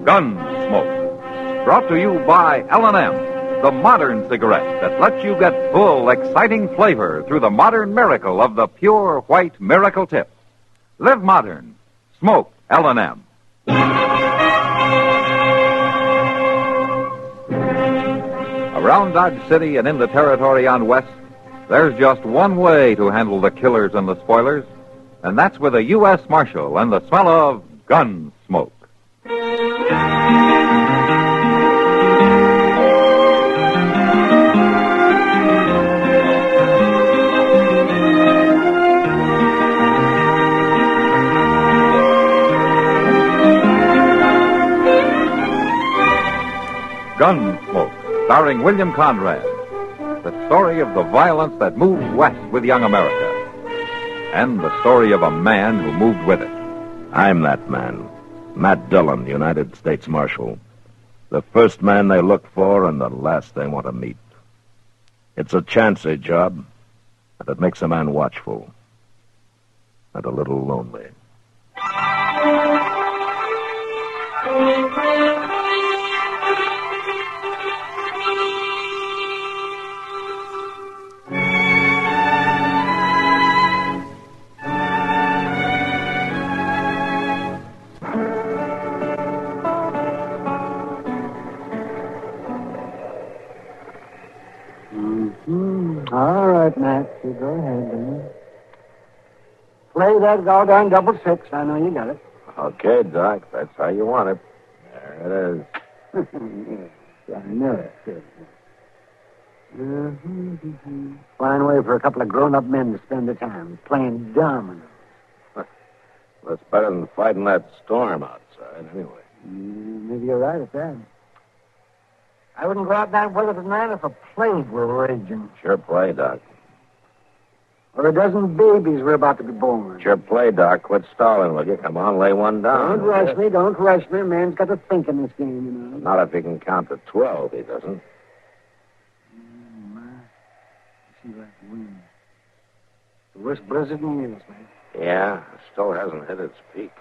Gunsmoke, brought to you by L&M, the modern cigarette that lets you get full, exciting flavor through the modern miracle of the pure white miracle tip. Live modern. Smoke L&M. Around Dodge City and in the territory on West, there's just one way to handle the killers and the spoilers, and that's with a U.S. Marshal and the smell of gun smoke. Gunsmoke, starring William Conrad. The story of the violence that moved west with young America. And the story of a man who moved with it. I'm that man, Matt Dillon, United States Marshal. The first man they look for and the last they want to meet. It's a chancy job, and it makes a man watchful and a little lonely. All right, Matt. You go ahead, then. Play that goddamn double six. I know you got it. Okay, Doc, that's how you want it. There it is. Yeah, I know it. Fine way for a couple of grown-up men to spend their time, playing dominoes. That's better than fighting that storm outside, anyway. Maybe you're right at that. I wouldn't go out in that weather tonight if a plague were raging. Sure play, Doc. Or a dozen babies were about to be born. Sure play, Doc. Quit stalling, will you? Come on, lay one down. Don't rush me. Don't rush me. A man's got to think in this game, you know. Not if he can count to 12, he doesn't. See that wind. The worst blizzard in years, man. Yeah, it still hasn't hit its peak.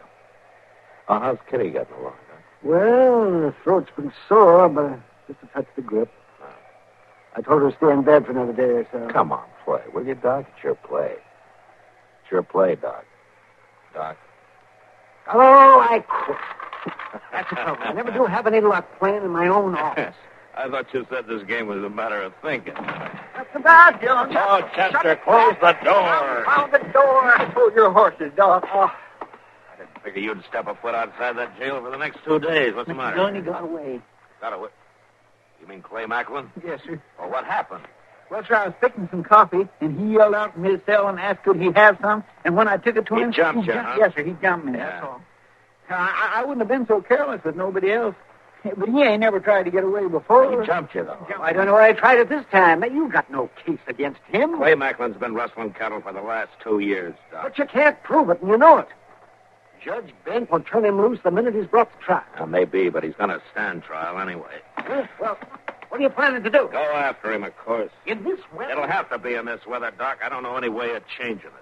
Oh, how's Kitty getting along, Doc? Well, her throat's been sore, but just to touch the grip. I told her to stay in bed for another day or so. Come on, play, will you, Doc? It's your play. It's your play, Doc. Doc. Hello, I quit. That's the trouble. I never do have any luck playing in my own office. I thought you said this game was a matter of thinking. What's the matter, Dillon? Oh, Chester, close the door. Found the door. Hold your horses, dog. Oh. I didn't figure you'd step a foot outside that jail for the next 2 days. What's the matter? Dillon, he got away. Got away? You mean Clay Macklin? Yes, sir. Well, what happened? Well, sir, I was picking some coffee, and he yelled out from his cell and asked could he have some. And when I took it to him... He jumped you, huh? Yes, sir, he jumped me, Yeah. that's all. I wouldn't have been so careless with nobody else. But he ain't never tried to get away before. He jumped you, though. I don't know why I tried it this time. You got no case against him. Clay Macklin's been rustling cattle for the last 2 years, Doc. But you can't prove it, and you know it. Judge Bent will turn him loose the minute he's brought to trial. Maybe, but he's going to stand trial anyway. Well, what are you planning to do? Go after him, of course. In this weather? It'll have to be in this weather, Doc. I don't know any way of changing it.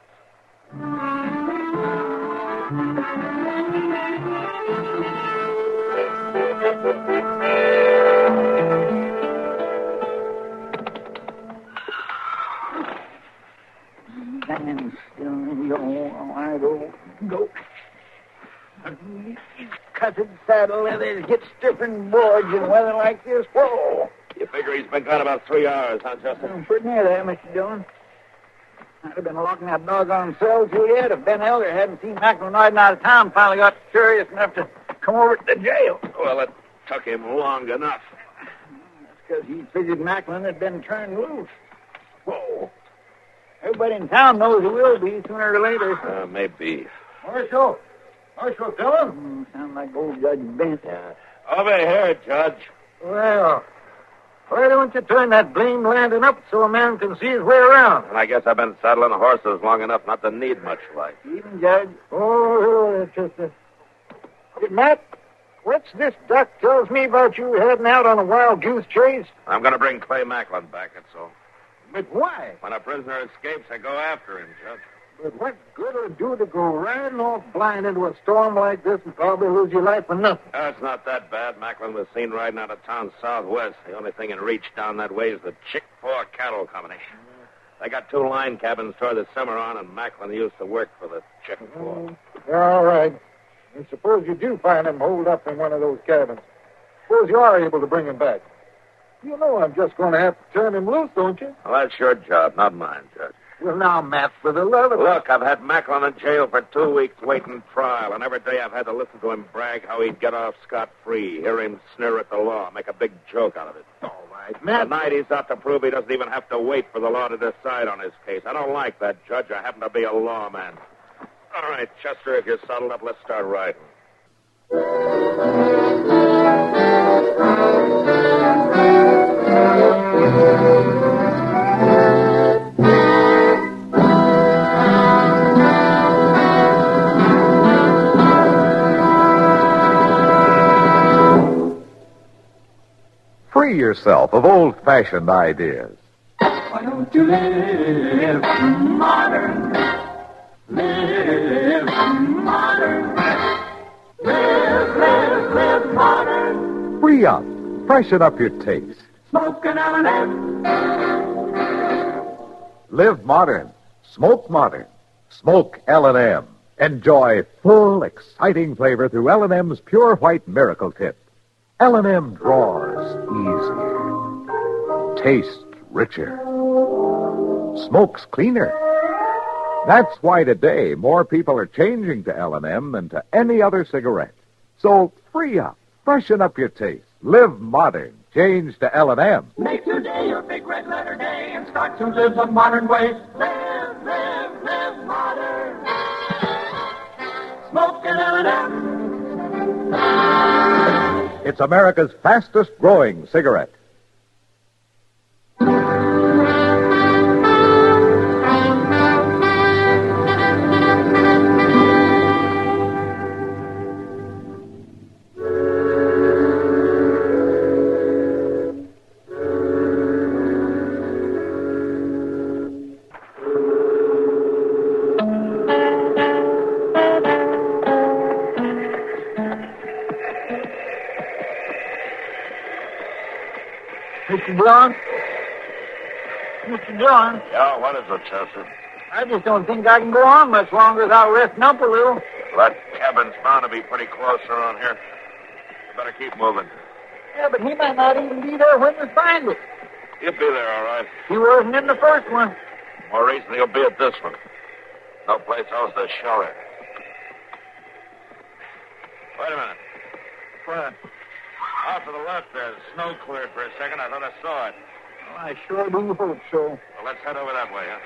Stand still, yo, I go. These cussed saddle leathers get stiff and boards in weather like this. Whoa! You figure he's been gone about 3 hours, huh, Justin? I'm pretty near there, Mr. Dillon. I'd have been locking that doggone cell till yet if Ben Elder hadn't seen Macklin riding out of town, finally got curious enough to come over to the jail. Well, it took him long enough. That's because he figured Macklin had been turned loose. Whoa. Everybody in town knows he will be sooner or later. Maybe. Marshal Dillon? Sound like old Judge Bent. Yeah. Over here, Judge. Well, why don't you turn that blame lantern up so a man can see his way around? And I guess I've been saddling horses long enough not to need much light. Even Judge. Oh, that's just a... Hey, Matt, what's this Doc tells me about you heading out on a wild goose chase? I'm going to bring Clay Macklin back, that's all. But why? When a prisoner escapes, I go after him, Judge. But what good will it do to go riding off blind into a storm like this and probably lose your life for nothing? It's not that bad. Macklin was seen riding out of town southwest. The only thing in reach down that way is the Chick-Paw Cattle Company. They got 2 line cabins toward the Cimarron, and Macklin used to work for the Chick-Paw. All right. And suppose you do find him holed up in one of those cabins. Suppose you are able to bring him back. You know I'm just going to have to turn him loose, don't you? Well, that's your job, not mine, Judge. Well, now, Matt, for the love of... Look, I've had Macklin in jail for 2 weeks waiting trial, and every day I've had to listen to him brag how he'd get off scot-free, hear him sneer at the law, make a big joke out of it. All right, Matt. Tonight he's out to prove he doesn't even have to wait for the law to decide on his case. I don't like that, Judge. I happen to be a lawman. All right, Chester, if you're saddled up, let's start riding. Free yourself of old-fashioned ideas. Why don't you live modern? Live modern. Live modern. Free up. Freshen up your taste. Smoke an L&M. Live modern. Smoke modern. Smoke L&M. Enjoy full, exciting flavor through L&M's Pure White Miracle Tip. L&M draws easier. Tastes richer. Smokes cleaner. That's why today more people are changing to L&M than to any other cigarette. So free up. Freshen up your taste. Live modern. Change to L&M. Make today your big red letter day and start to live the modern way. Live modern. Smoke an L&M. It's America's fastest growing cigarette. Mr. Dillon? Mr. Dillon? Yeah, what is it, Chester? I just don't think I can go on much longer without resting up a little. That cabin's bound to be pretty close around here. You better keep moving. Yeah, but he might not even be there when we find it. He'll be there, all right. He wasn't in the first one. More reason he'll be at this one. No place else to shelter. Wait a minute. What? Off to the left there. Snow cleared for a second. I thought I saw it. Well, I sure do hope so. Well, let's head over that way, huh?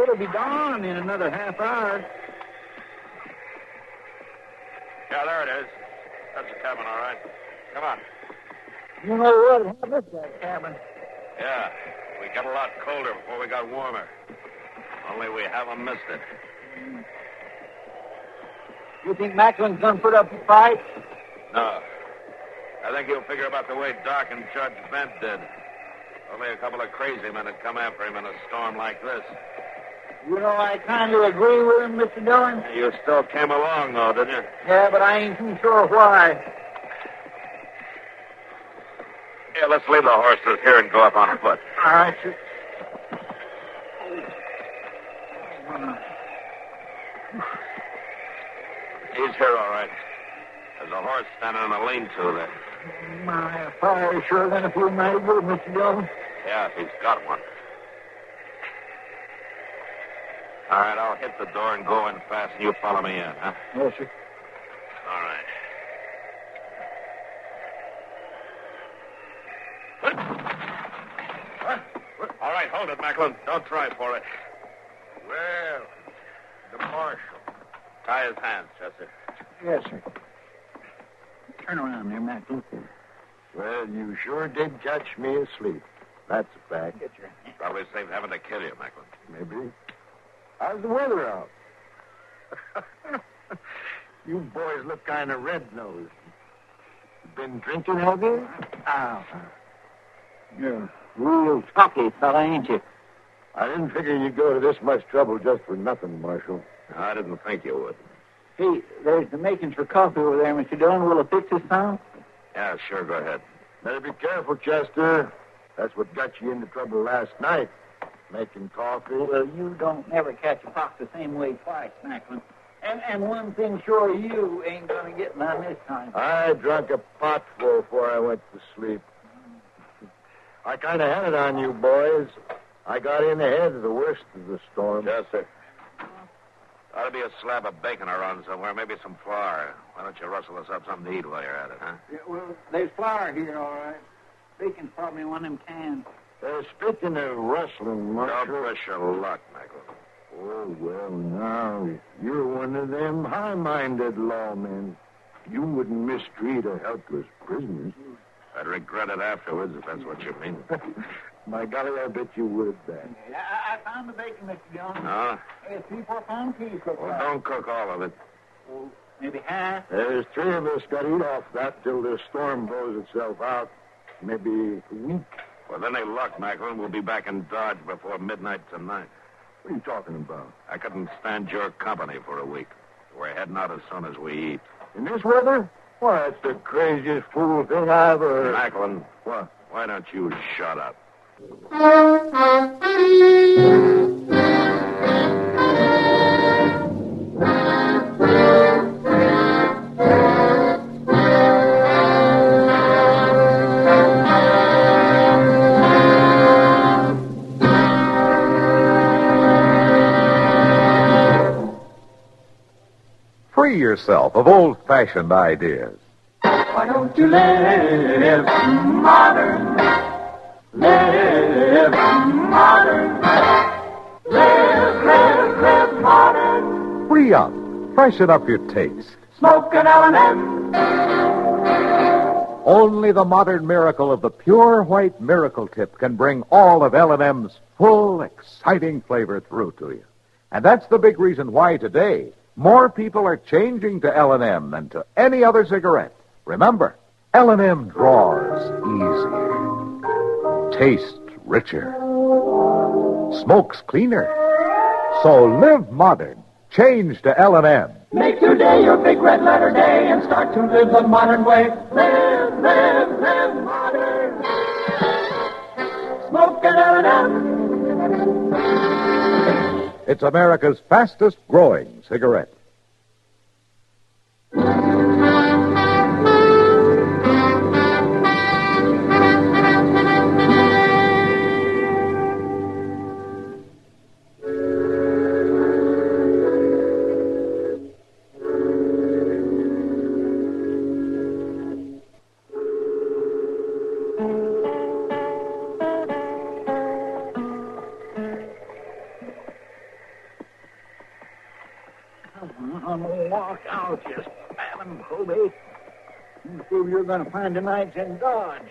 It'll be dawn in another half hour. Yeah, there it is. That's the cabin, all right. Come on. You know what happened to that cabin? Yeah, we got a lot colder before we got warmer. Only we haven't missed it. You think Macklin's gonna put up a fight? No. I think he'll figure about the way Doc and Judge Bent did. Only a couple of crazy men had come after him in a storm like this. You know, I kind of agree with him, Mr. Dillon. You still came along, though, didn't you? Yeah, but I ain't too sure why. Yeah, let's leave the horses here and go up on foot. All right, sir. He's here, all right. There's a horse standing in a lean-to there. My fire sure gonna feel mighty good, Mr. Dillon. Yeah, if he's got one. All right, I'll hit the door and go in fast, and you follow me in, huh? Yes, sir. All right. All right, hold it, Macklin. Don't try for it. Well, the marshal. Tie his hands, Chester. Yes, sir. Turn around there, Macklin. Well, you sure did catch me asleep. That's a fact. Get your hand. Probably saved having to kill you, Macklin. Maybe. How's the weather out? You boys look kind of red-nosed. Been drinking, have you? Ow. You're a real talky fella, ain't you? I didn't figure you'd go to this much trouble just for nothing, Marshal. I didn't think you would. Hey, there's the makings for coffee over there, Mr. Dillon. Will it fix this time? Yeah, sure, go ahead. Better be careful, Chester. That's what got you into trouble last night. Making coffee. Well, you don't never catch a fox the same way twice, Macklin. And one thing sure, you ain't gonna get none this time. I drank a potful before I went to sleep. I kind of had it on you, boys. I got in ahead of the worst of the storm. Chester. Ought to be a slab of bacon around somewhere, maybe some flour. Why don't you rustle us up something to eat while you're at it, huh? Yeah, well, there's flour here, all right. Bacon's probably one of them cans. Speaking of rustling, Marshal... Don't push your luck, Michael. Oh, well, now, you're one of them high-minded lawmen. You wouldn't mistreat a helpless prisoner. I'd regret it afterwards, if that's what you mean. My golly, I bet you would, then. I found the bacon, Mr. Dillon. No? Hey, 3-4 pound piece. Well, don't cook all of it. Oh, maybe half. There's 3 of us got to eat off that till this storm blows itself out. Maybe a week. With any luck, Macklin, we'll be back in Dodge before midnight tonight. What are you talking about? I couldn't stand your company for a week. We're heading out as soon as we eat. In this weather? Why, that's the craziest fool thing I ever... Macklin. What? Why don't you shut up? Free yourself of old-fashioned ideas. Why don't you live modern? Live modern. Live modern. Free up. Freshen up your taste. Smoke an L&M. Only the modern miracle of the pure white miracle tip can bring all of L&M's full, exciting flavor through to you. And that's the big reason why today more people are changing to L&M than to any other cigarette. Remember, L&M draws easier, tastes richer, smokes cleaner. So live modern. Change to L&M. Make today your big red letter day and start to live the modern way. Live modern. Smoke an L&M. It's America's fastest growing cigarette. I'm gonna walk out just pat him, Kobe. The fool you're going to find tonight's in Dodge.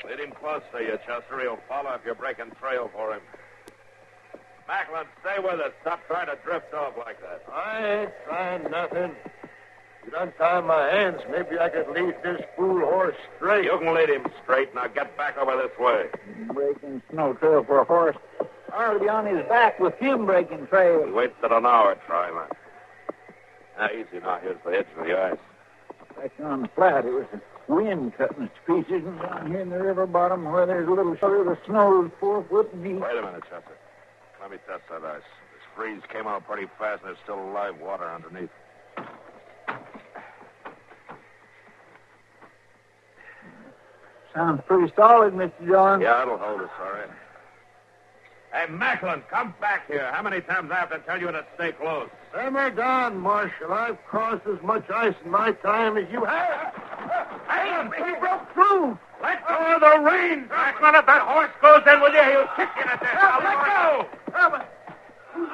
Lead him close to you, Chester. He'll follow if you're breaking trail for him. Macklin, stay with us. Stop trying to drift off like that. I ain't trying nothing. You'd untie my hands. Maybe I could lead this fool horse straight. You can lead him straight. Now get back over this way. Breaking snow trail for a horse. I'll be on his back with him breaking trail. We wasted an hour trying that. Now, easy now. Here's the edge of the ice. Back on the flat, it was the wind cutting us to pieces, and down here in the river bottom where there's a little shelter, the snow is 4 foot deep. Wait a minute, Chester. Let me test that ice. This freeze came out pretty fast, and there's still live water underneath. Sounds pretty solid, Mr. Dillon. Yeah, it'll hold us, all right. Hey, Macklin, come back here. How many times I have to tell you to stay close? Simmer down, Marshal. I've crossed as much ice in my time as you have. Hey, He broke through. let go of the reins, Macklin. If that horse goes in with you, he'll kick you to death. Now, let go.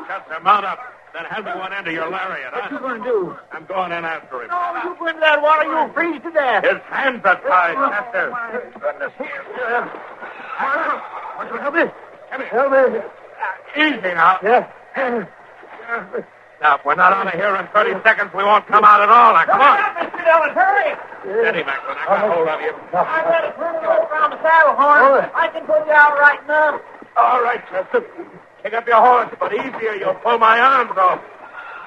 Chester, mount up. Then hand me one end of your lariat, What you huh? going to do? I'm going in after him. No, you go into that water, you'll freeze to death. His hands are tied, Chester. Goodness, here. Marshal, help me. Help me. Easy now. Yeah. Now, if we're not out of here in 30 seconds, we won't come out at all. Now, come on. Mr. Dillon, hurry. Steady, Macklin. I got hold of you. I got to turn you over on the saddle horn. I can put you out right now. All right, Chester. Pick up your horse, but easier. You'll pull my arms off.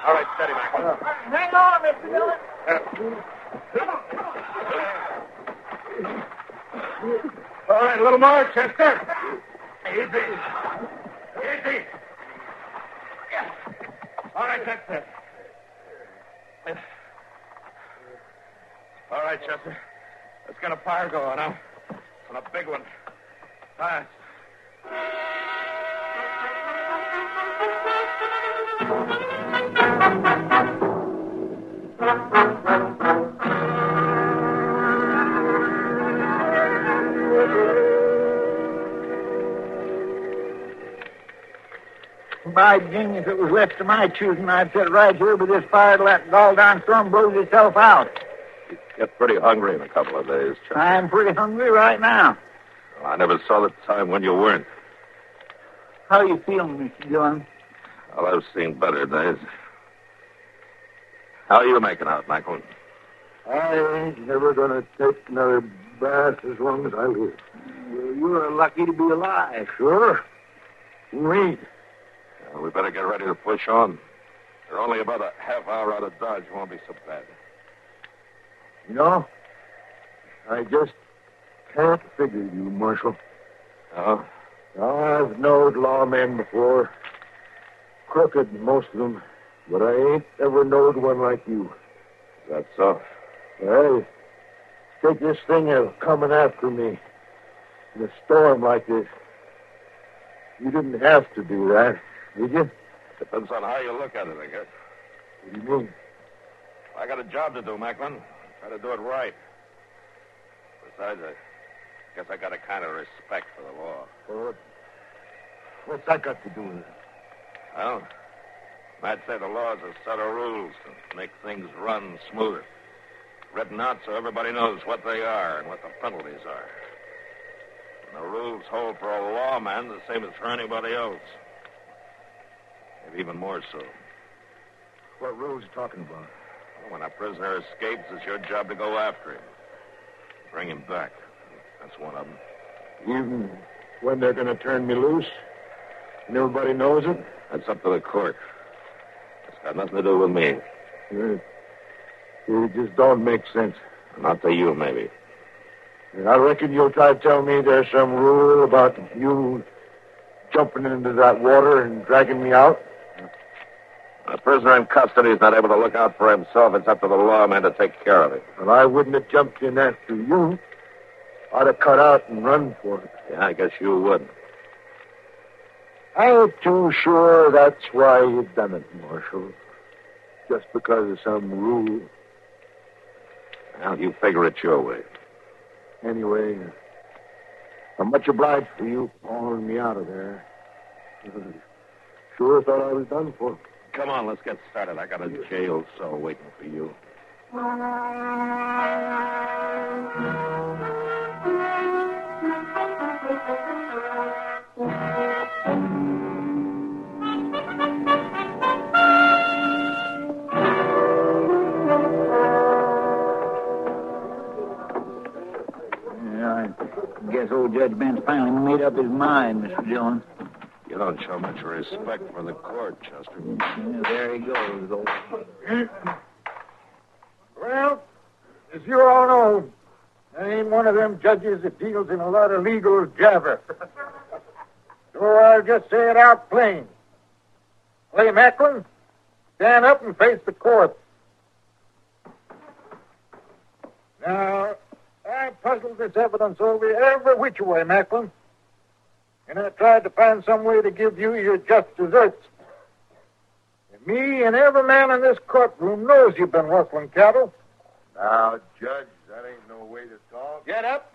All right, steady, Macklin. Hang on, Mr. Dillon. All right, a little more, Chester. Easy. Easy. All right, that's it. All right, Chester. Let's get a fire going now. And a big one. Fast. By jing, if it was left to my choosing, I'd sit right here by this fire till that gall-darn storm blows itself out. Get pretty hungry in a couple of days, Chester. I'm pretty hungry right now. Well, I never saw the time when you weren't. How you feeling, Mr. Dillon? Well, I've seen better days. How are you making out, Macklin? I ain't never going to take another bath as long as I live. Well, you're lucky to be alive. Sure. We. Well, we better get ready to push on. We're only about a half hour out of Dodge. It won't be so bad. You know, I just can't figure you, Marshal. Oh? I've knowed lawmen before. Crooked, most of them. But I ain't ever knowed one like you. That's so. Hey, take this thing of coming after me in a storm like this. You didn't have to do that, did you? Depends on how you look at it, I guess. What do you mean? I got a job to do, Macklin. Try to do it right. Besides, I guess I got a kind of respect for the law. Well, what's that got to do with it? Well, I'd say the law's a set of rules to make things run smoother. Written out so everybody knows what they are and what the penalties are. And the rules hold for a lawman the same as for anybody else. Maybe even more so. What rules are you talking about? Well, when a prisoner escapes, it's your job to go after him. Bring him back. That's one of them. Even when they're going to turn me loose? And everybody knows it? That's up to the court. It's got nothing to do with me. It just don't make sense. Not to you, maybe. I reckon you'll try to tell me there's some rule about you jumping into that water and dragging me out? A prisoner in custody is not able to look out for himself. It's up to the lawman to take care of it. Well, I wouldn't have jumped in after you. I'd have cut out and run for it. Yeah, I guess you would. I ain't too sure that's why you done it, Marshal. Just because of some rule. Well, you figure it your way. Anyway, I'm much obliged for you hauling me out of there. Sure thought I was done for. Come on, let's get started. I got a jail cell waiting for you. Yeah, I guess old Judge Ben's finally made up his mind, Mr. Dillon. You don't show much respect for the court, Chester. Yeah, there he goes, old. Well, as you all know, I ain't one of them judges that deals in a lot of legal jabber. So I'll just say it out plain. Clay Macklin, stand up and face the court. Now, I puzzled this evidence over every which way, Macklin. And I tried to find some way to give you your just deserts. And me and every man in this courtroom knows you've been rustling cattle. Now, Judge, that ain't no way to talk. Get up.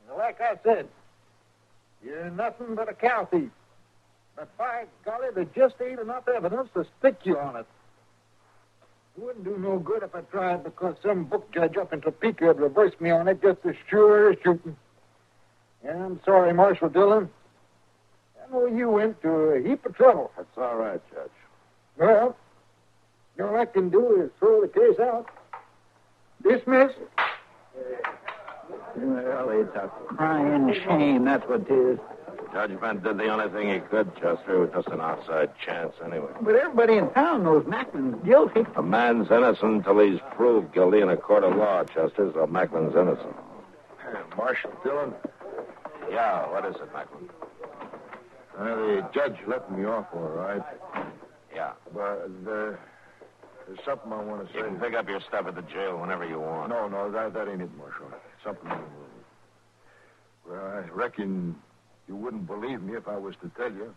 And like I said, you're nothing but a cow thief. But by golly, there just ain't enough evidence to stick you on it. It wouldn't do no good if I tried because some book judge up in Topeka had reversed me on it just as sure as shooting. And I'm sorry, Marshal Dillon. I know you went to a heap of trouble. That's all right, Judge. Well, all I can do is throw the case out. Dismiss. Well, it's a crying shame, that's what it is. Judge Bent did the only thing he could, Chester. It was just an outside chance anyway. But everybody in town knows Macklin's guilty. A man's innocent until he's proved guilty in a court of law, Chester, so Macklin's innocent. Marshal Dillon. Yeah, what is it, Macklin? The judge let me off all right. Yeah. But there's something I want to say. You can pick up your stuff at the jail whenever you want. No, that ain't it, Marshal. Something. Well, I reckon you wouldn't believe me if I was to tell you.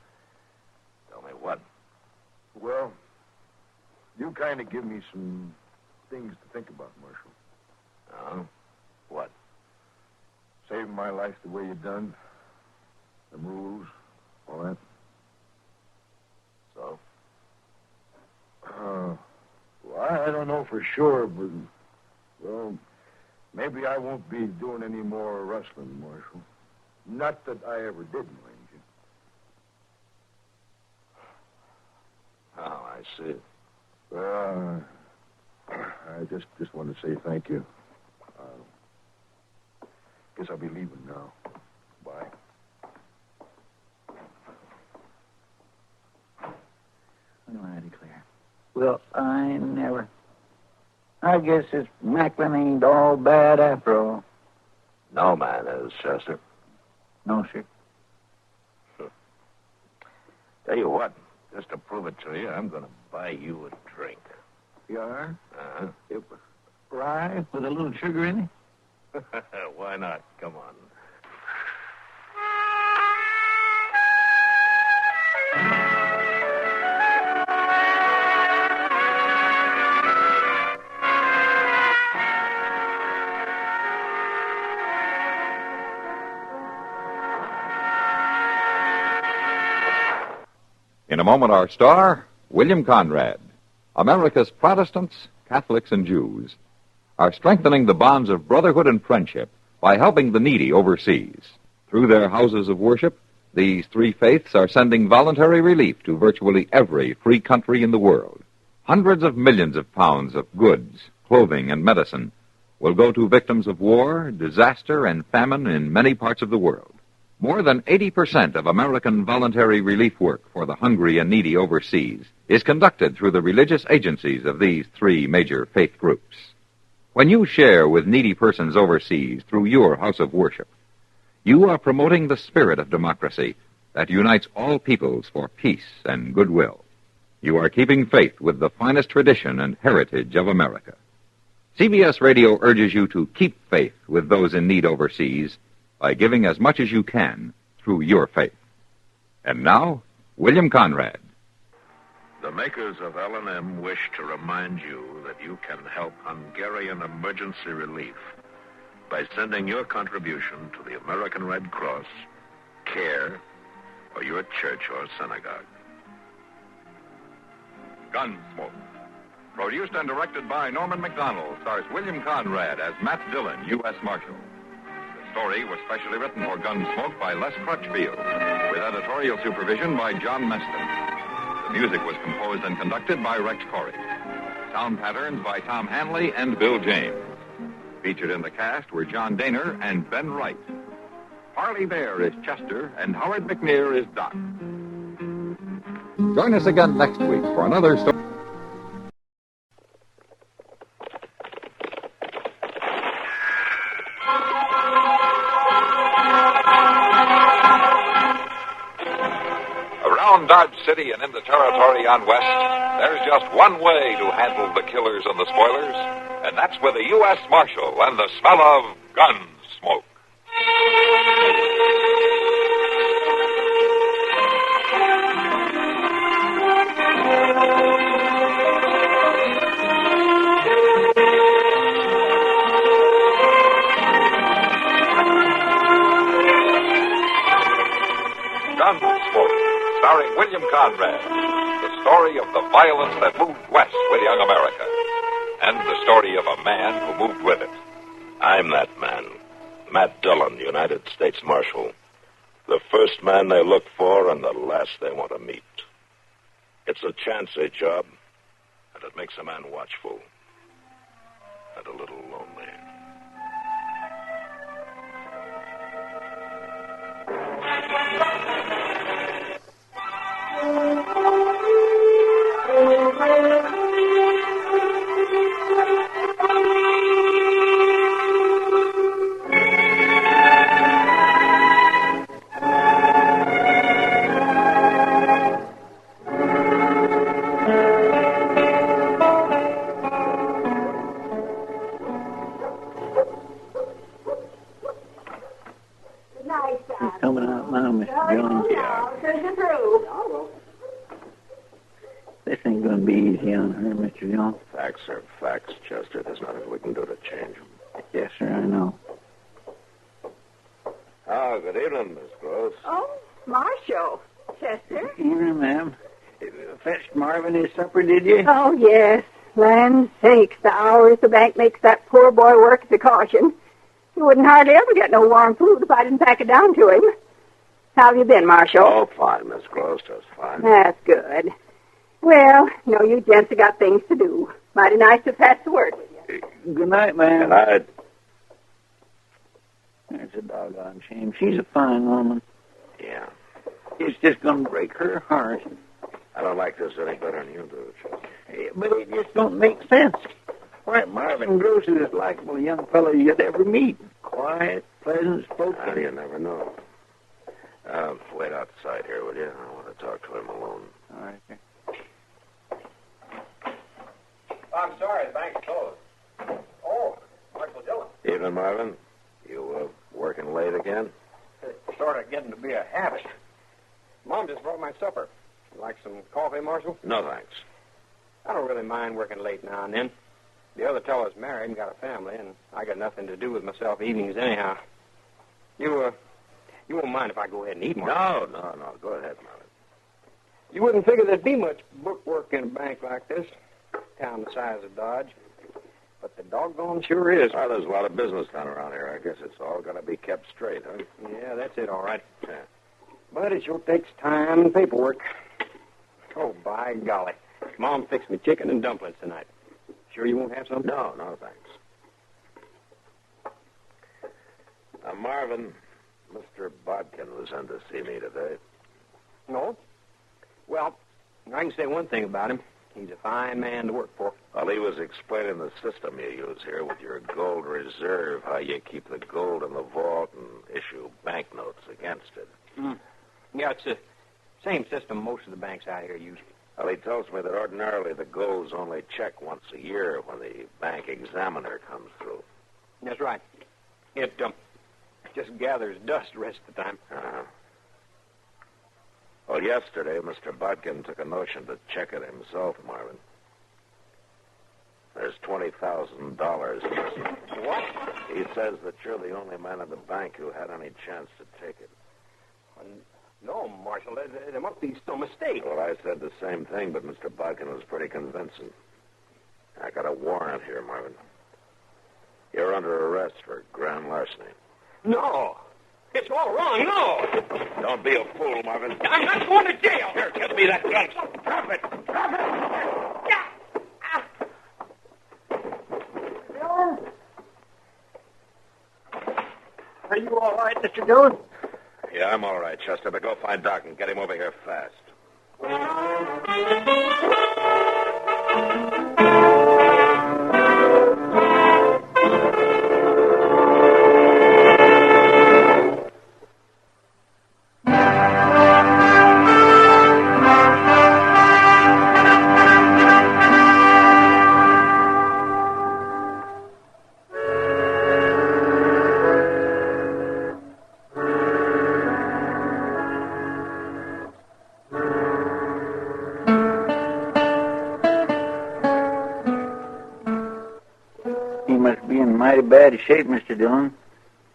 Tell me what? Well, you kind of give me some things to think about, Marshal. What? Saving my life the way you done. The rules, all that. So? Well, I don't know for sure, but, well, maybe I won't be doing any more rustling, Marshal. Not that I ever did, mind you. Oh, I see. Well, I just want to say thank you. Guess I'll be leaving now. Bye. Well, I declare. Well, I never. I guess this Macklin ain't all bad after all. No man is, Chester. No, sir. Tell you what, just to prove it to you, I'm going to buy you a drink. You are? Uh-huh. Rye with a little sugar in it? Why not? Come on. In a moment, our star, William Conrad. America's Protestants, Catholics, and Jews are strengthening the bonds of brotherhood and friendship by helping the needy overseas. Through their houses of worship, these three faiths are sending voluntary relief to virtually every free country in the world. Hundreds of millions of pounds of goods, clothing, and medicine will go to victims of war, disaster, and famine in many parts of the world. More than 80% of American voluntary relief work for the hungry and needy overseas is conducted through the religious agencies of these three major faith groups. When you share with needy persons overseas through your house of worship, you are promoting the spirit of democracy that unites all peoples for peace and goodwill. You are keeping faith with the finest tradition and heritage of America. CBS Radio urges you to keep faith with those in need overseas by giving as much as you can through your faith. And now, William Conrad. The makers of L&M wish to remind you that you can help Hungarian emergency relief by sending your contribution to the American Red Cross, CARE, or your church or synagogue. Gunsmoke, Produced and directed by Norman McDonald, stars William Conrad as Matt Dillon, U.S. Marshal. The story was specially written for Gunsmoke by Les Crutchfield, with editorial supervision by John Meston. The music was composed and conducted by Rex Corey. Sound patterns by Tom Hanley and Bill James. Featured in the cast were John Daner and Ben Wright. Harley Bear is Chester, and Howard McNear is Doc. Join us again next week for another story. Around Dodge City and in the territory on West, there's just one way to handle the killers and the spoilers, and that's with a U.S. Marshal and the smell of gun smoke. Gunsmoke, starring William Conrad, the story of the violence that moved west with young America, and the story of a man who moved with it. I'm that man, Matt Dillon, United States Marshal. The first man they look for and the last they want to meet. It's a chancy job, and it makes a man watchful and a little lonely. Coming out now, Mr. Jones. Yeah. This ain't going to be easy on her, Mr. Jones. Facts are facts, Chester. There's nothing we can do to change them. Yes, sir, I know. Oh, good evening, Miss Gross. Oh, Marshal. Chester? Evening, ma'am. Fetched Marvin his supper, did you? Oh, yes. Land sakes, the hours the bank makes that poor boy work at a caution. He wouldn't hardly ever get no warm food if I didn't pack it down to him. How have you been, Marshal? Oh, fine, Miss Gross, just fine. That's good. Well, you gents have got things to do. Mighty nice to pass the word with you. Good night, ma'am. Good night. That's a doggone shame. She's a fine woman. Yeah. It's just going to break her heart. I don't like this any better than you do, Chester. But it just don't make sense. Why, Marvin Gross is as likable a young fellow you'd ever meet. Quiet, pleasant spoken. You never know. Wait outside here, will you? I want to talk to him alone. All right, sir. I'm sorry, the bank's closed. Oh, Marshal Dillon. Evening, Marvin. You working late again? It's sort of getting to be a habit. Mom just brought my supper. Like some coffee, Marshal? No, thanks. I don't really mind working late now and then. The other fellow's married and got a family, and I got nothing to do with myself evenings anyhow. You won't mind if I go ahead and eat, Marshal? No. Go ahead, Marvin. You wouldn't figure there'd be much book work in a bank like this, town the size of Dodge. But the doggone sure is. Well, there's a lot of business done around here. I guess it's all got to be kept straight, huh? Yeah, that's it, all right. Yeah. But it sure takes time and paperwork. Oh, by golly. Mom fixed me chicken and dumplings tonight. Sure you won't have some? No, thanks. Marvin, Mr. Bodkin was in to see me today. No? Well, I can say one thing about him. He's a fine man to work for. Well, he was explaining the system you use here with your gold reserve, how you keep the gold in the vault and issue banknotes against it. Yeah, it's the same system most of the banks out here use. Well, he tells me that ordinarily the gold's only checked once a year when the bank examiner comes through. That's right. It just gathers dust the rest of the time. Well, yesterday, Mr. Bodkin took a notion to check it himself, Marvin. There's $20,000 missing. What? He says that you're the only man in the bank who had any chance to take it. No, Marshal, there must be some mistake. Well, I said the same thing, but Mr. Bodkin was pretty convincing. I got a warrant here, Marvin. You're under arrest for grand larceny. No. It's all wrong. No. Don't be a fool, Marvin. I'm not going to jail. Here, give me that gun. Drop it. Drop it. Are you all right, Mr. Dillon? Yeah, I'm all right, Chester, but go find Doc and get him over here fast. He must be in mighty bad shape, Mr. Dillon.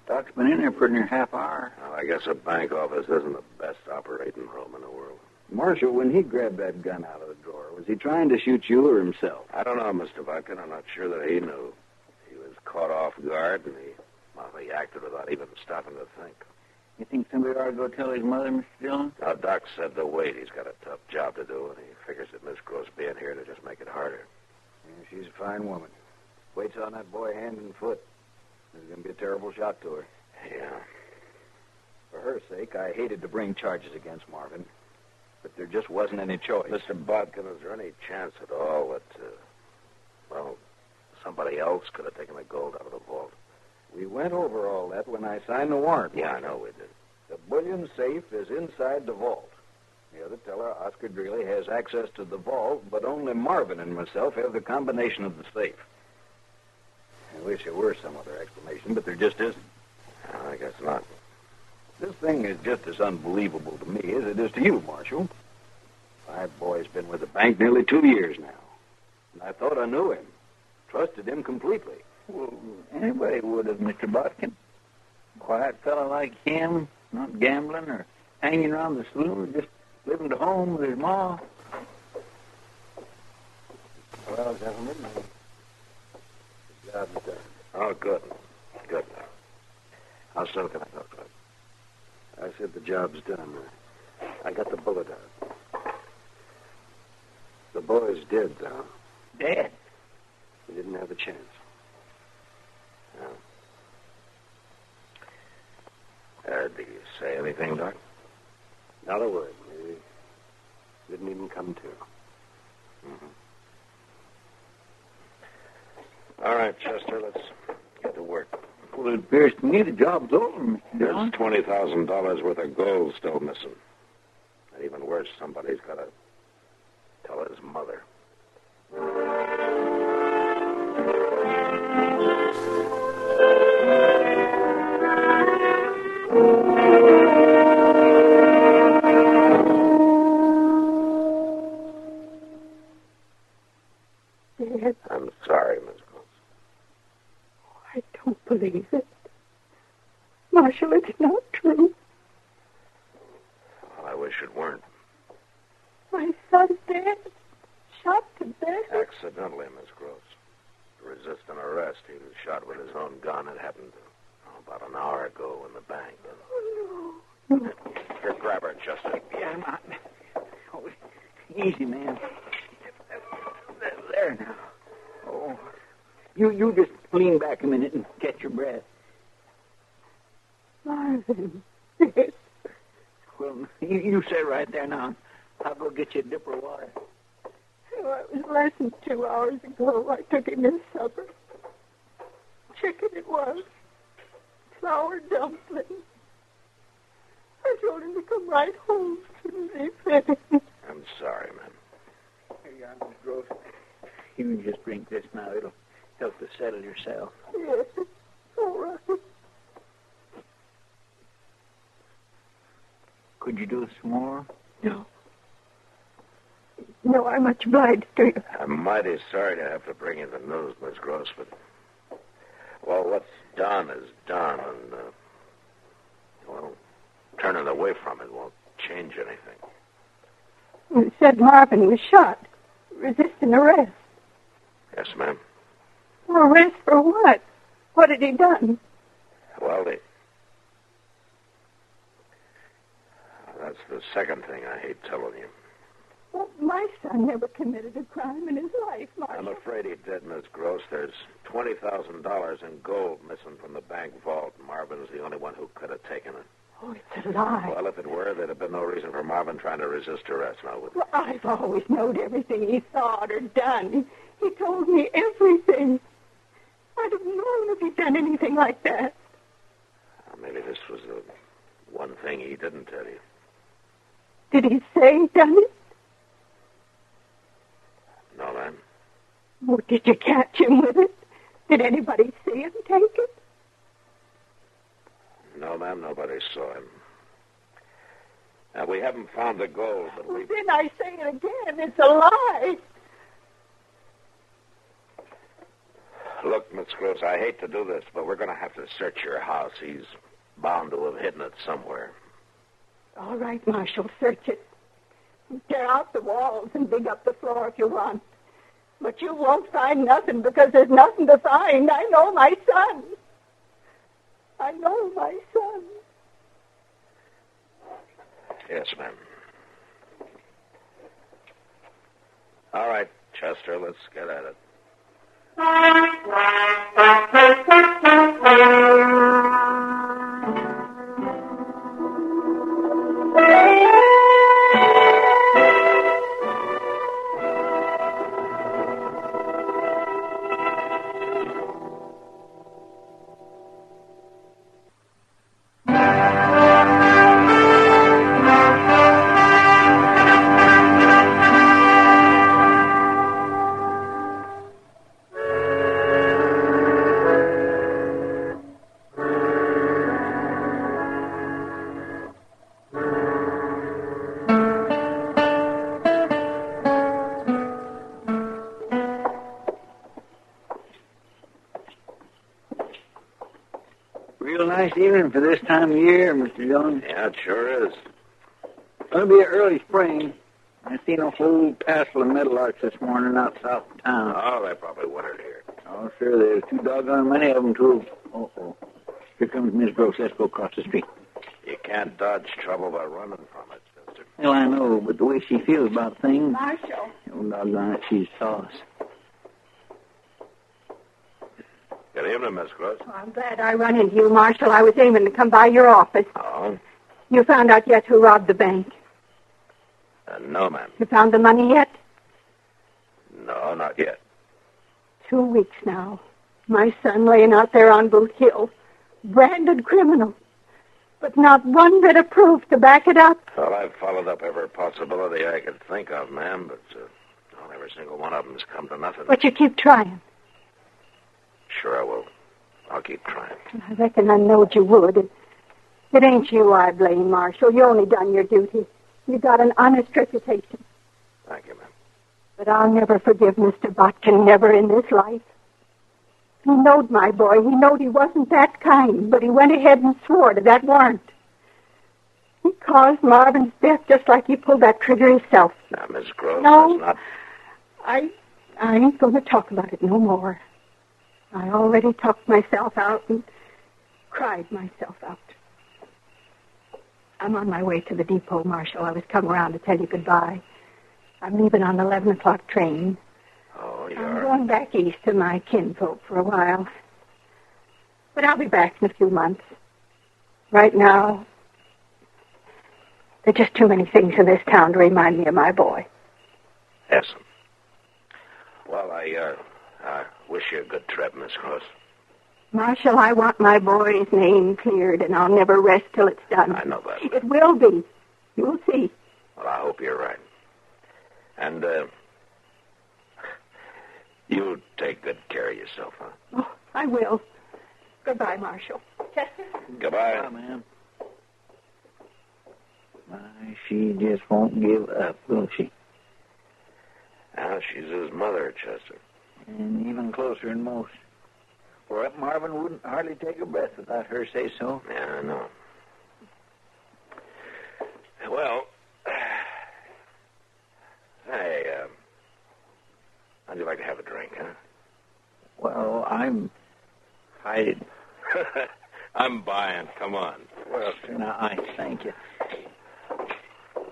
Doc's been in there pretty near half hour. Well, I guess a bank office isn't the best operating room in the world. Marshal, when he grabbed that gun out of the drawer, was he trying to shoot you or himself? I don't know, Mr. Vodkin. I'm not sure that he knew. He was caught off guard, and he acted without even stopping to think. You think somebody ought to go tell his mother, Mr. Dillon? Now, Doc said to wait. He's got a tough job to do, and he figures that Miss Gross being here to just make it harder. Yeah, she's a fine woman. Waits on that boy hand and foot. It's going to be a terrible shock to her. Yeah. For her sake, I hated to bring charges against Marvin, but there just wasn't any choice. Mr. Bodkin, is there any chance at all that, somebody else could have taken the gold out of the vault? We went over all that when I signed the warrant. Yeah, I know we did. The bullion safe is inside the vault. The other teller, Oscar Greeley, has access to the vault, but only Marvin and myself have the combination of the safe. I wish there were some other explanation, but there just isn't. I guess not. This thing is just as unbelievable to me as it is to you, Marshal. My boy's been with the bank nearly 2 years now. And I thought I knew him. Trusted him completely. Well, anybody would have, Mr. Bodkin. Quiet fellow like him, not gambling or hanging around the saloon, just living at home with his ma. Well, gentlemen, the job's done. Oh, good. Good. How soon can I talk to him? I said the job's done. I got the bullet out. The boy's dead, though. Dead? He didn't have a chance. No. Did you say anything, Doc? Not a word. He didn't even come to. Mm-hmm. All right, Chester, let's get to work. Well, it appears to me the job's over, Mr. Dillon. There's $20,000 worth of gold still missing. And even worse, somebody's got to tell his mother. Dad, I'm sorry, Miss Gross. I don't believe it. Marshal, it's not true. Well, I wish it weren't. My son's dead. Shot to death. Accidentally, Miss Gross. To resist an arrest, he was shot with his own gun. It happened about an hour ago in the bank. Oh, no. Here, grab her, Chester. Yeah, I'm not. Oh, easy, man. There now. Oh, you just lean back a minute and catch your breath. Marvin. Yes. Well, you stay right there now. I'll go get you a dipper of water. Oh, it was less than 2 hours ago. I took him his supper. Chicken it was. Flour dumplings. I told him to come right home as soon as he finished. I'm sorry, man. Here you are, Miss Gross. You can just drink this now. It'll help to settle yourself. Yes, all right. Could you do some more? No. No, I'm much obliged to you. I'm mighty sorry to have to bring you the news, Miss Gross, but, well, what's done is done, and, turning away from it won't change anything. It said Marvin was shot, resisting arrest. Yes, ma'am. Arrest for what? What had he done? Well, that's the second thing I hate telling you. Well, my son never committed a crime in his life, Marshal. I'm afraid he did, Miss Gross. There's $20,000 in gold missing from the bank vault. Marvin's the only one who could have taken it. Oh, it's a lie. Well, if it were, there'd have been no reason for Marvin trying to resist arrest now, would there? Well, I've always known everything he thought or done. He told me everything. I'd have known if he'd done anything like that. Maybe this was the one thing he didn't tell you. Did he say he'd done it? No, ma'am. Oh, did you catch him with it? Did anybody see him take it? No, ma'am, nobody saw him. Now, we haven't found the gold, but Well, then I say it again. It's a lie. Look, Miss Gross, I hate to do this, but we're going to have to search your house. He's bound to have hidden it somewhere. All right, Marshal, search it. Tear out the walls and dig up the floor if you want. But you won't find nothing because there's nothing to find. I know my son. I know my son. Yes, ma'am. All right, Chester, let's get at it. Real nice evening for this time of year, Mr. Dillon. Yeah, it sure is. It'll be early spring. I seen a whole passel of meadowlarks this morning out south of town. Oh, they probably wintered here. Oh, sure, there's too doggone many of them, too. Uh-oh. Here comes Miss Gross. Let's go across the street. You can't dodge trouble by running from it, Chester. Well, I know, but the way she feels about things... Marshal. Oh, doggone it, she's sauce. Good evening, Miss Gross. Oh, I'm glad I run into you, Marshal. I was aiming to come by your office. Oh? You found out yet who robbed the bank? No, ma'am. You found the money yet? No, not yet. 2 weeks now. My son laying out there on Boot Hill. Branded criminal. But not one bit of proof to back it up. Well, I've followed up every possibility I could think of, ma'am, but every single one of them's come to nothing. But you keep trying. Sure I will. I'll keep trying. I reckon I knowed you would. It ain't you I blame, Marshal. You only done your duty. You got an honest reputation. Thank you, ma'am. But I'll never forgive Mr. Botkin, never in this life. He knowed my boy. He knowed he wasn't that kind, but he went ahead and swore to that warrant. He caused Marvin's death just like he pulled that trigger himself. Now, Miss Groves, No. that's not... I ain't going to talk about it no more. I already talked myself out and cried myself out. I'm on my way to the depot, Marshal. I was coming around to tell you goodbye. I'm leaving on the 11 o'clock train. Oh, you I'm are? going back east to my kinfolk for a while. But I'll be back in a few months. Right now, there are just too many things in this town to remind me of my boy. Yes. Well, I wish you a good trip, Miss Gross. Marshal, I want my boy's name cleared, and I'll never rest till it's done. I know that. It will be. You'll see. Well, I hope you're right. And, you take good care of yourself, huh? Oh, I will. Goodbye, Marshal. Chester? Goodbye. Bye, ma'am. My, she just won't give up, will she? Now, she's his mother, Chester. And even closer than most. For Marvin wouldn't hardly take a breath without her say so. Yeah, I know. Well, hey, how'd you like to have a drink, huh? I'm hiding. I'm buying. Come on. Well, sir, now, I thank you.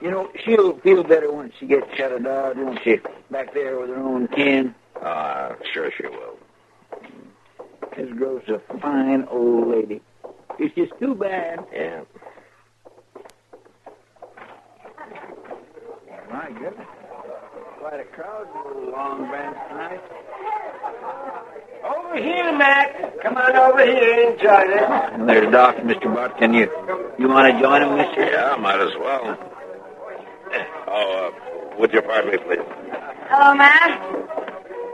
You know, she'll feel better once she gets shut out, won't she? Back there with her own kin. Sure she will. Miss Grove's a fine old lady. It's just too bad. Yeah. My goodness. Quite a crowd for a long bench tonight. Over here, Matt. Come on over here. Enjoy this. And there's Doc, Mr. Butt. Can you want to join him, mister? Yeah, might as well. Would you pardon me, please? Hello, Matt.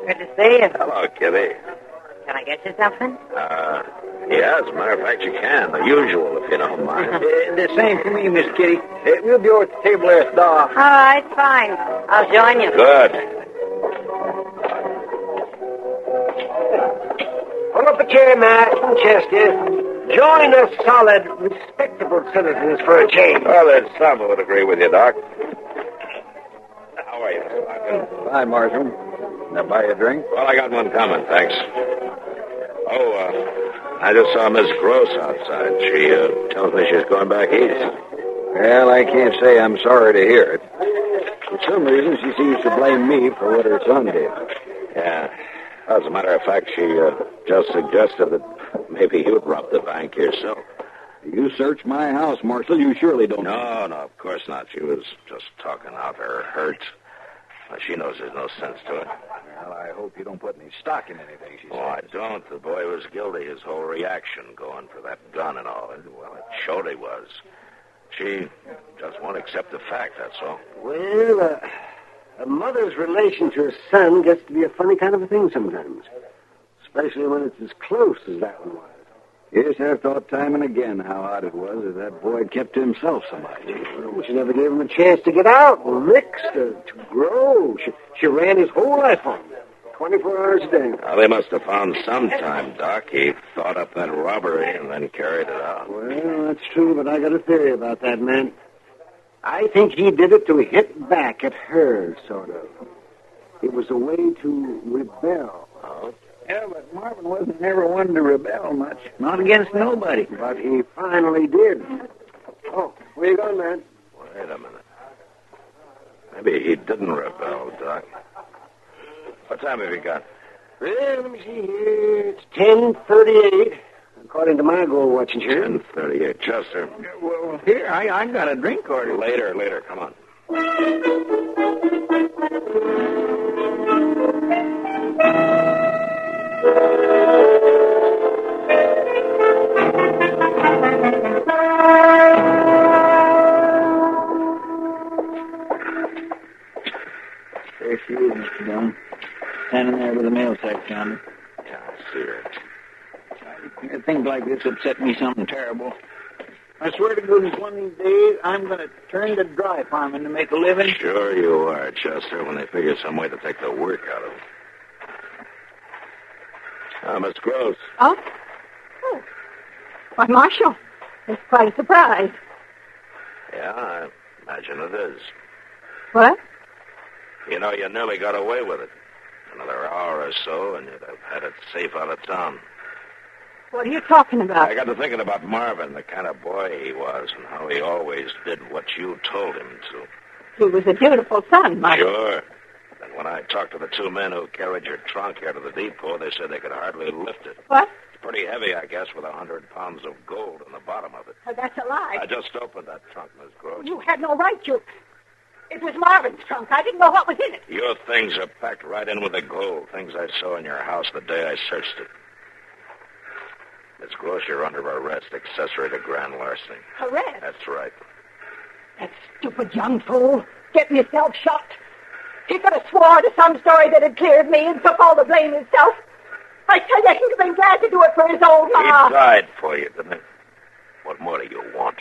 Good to see you. Hello, Kitty. Can I get you something? Yeah, as a matter of fact, you can. The usual, if you don't mind. The same for me, Miss Kitty. We'll be over at the table there with Doc. All right, fine. I'll join you. Good. Pull up a chair, Matt. Chester. Join us solid, respectable citizens for a change. Well, there's some who would agree with you, Doc. How are you, Mr. Larkin? Hi, Marshal. Can I buy you a drink? Well, I got one coming, thanks. I just saw Miss Gross outside. She tells me she's going back east. Well, I can't say I'm sorry to hear it. For some reason, she seems to blame me for what her son did. Yeah. As a matter of fact, she just suggested that maybe you'd rob the bank yourself. You searched my house, Marshal. You surely don't... No, of course not. She was just talking out her hurts. She knows there's no sense to it. Well, I hope you don't put any stock in anything she said. Oh, I don't. The boy was guilty. His whole reaction going for that gun and all. Well, it showed he was. She just won't accept the fact, that's all. Well, a mother's relation to her son gets to be a funny kind of a thing sometimes. Especially when it's as close as that one was. Yes, I've thought time and again how odd it was that that boy had kept to himself so much. Well, she never gave him a chance to get out, mix, to grow. She ran his whole life on him, 24 hours a day. Well, they must have found some time, Doc. He thought up that robbery and then carried it out. Well, that's true, but I got a theory about that man. I think he did it to hit back at her, sort of. It was a way to rebel. Oh? Yeah, but Marvin wasn't never one to rebel much. Not against nobody. But he finally did. Oh, where you going, man? Wait a minute. Maybe he didn't rebel, Doc. What time have you got? Well, let me see here. It's 10:38, according to my gold watching shirt. 10:38. Chester. Well, here, I got a drink order. Later. Come on. There she is, Mr. Dillon. Standing there with the mail sack down. Yeah, I see her. Things like this upset me something terrible. I swear to goodness, one of these days, I'm going to turn to dry farming to make a living. Sure you are, Chester, when they figure some way to take the work out of it. Miss Gross. Oh? Why, Marshal, it's quite a surprise. Yeah, I imagine it is. What? You know, you nearly got away with it. Another hour or so, and you'd have had it safe out of town. What are you talking about? I got to thinking about Marvin, the kind of boy he was, and how he always did what you told him to. He was a dutiful son, Marshal. Sure. And when I talked to the two men who carried your trunk here to the depot, they said they could hardly lift it. What? It's pretty heavy, I guess, with 100 pounds of gold in the bottom of it. That's a lie. I just opened that trunk, Miss Gross. You had no right to. It was Marvin's trunk. I didn't know what was in it. Your things are packed right in with the gold, things I saw in your house the day I searched it. Miss Gross, you're under arrest, accessory to grand larceny. Arrest? That's right. That stupid young fool. Getting himself shot. He could have swore to some story that had cleared me and took all the blame himself. I tell you, he'd have been glad to do it for his old ma. He died for you, didn't he? What more do you want?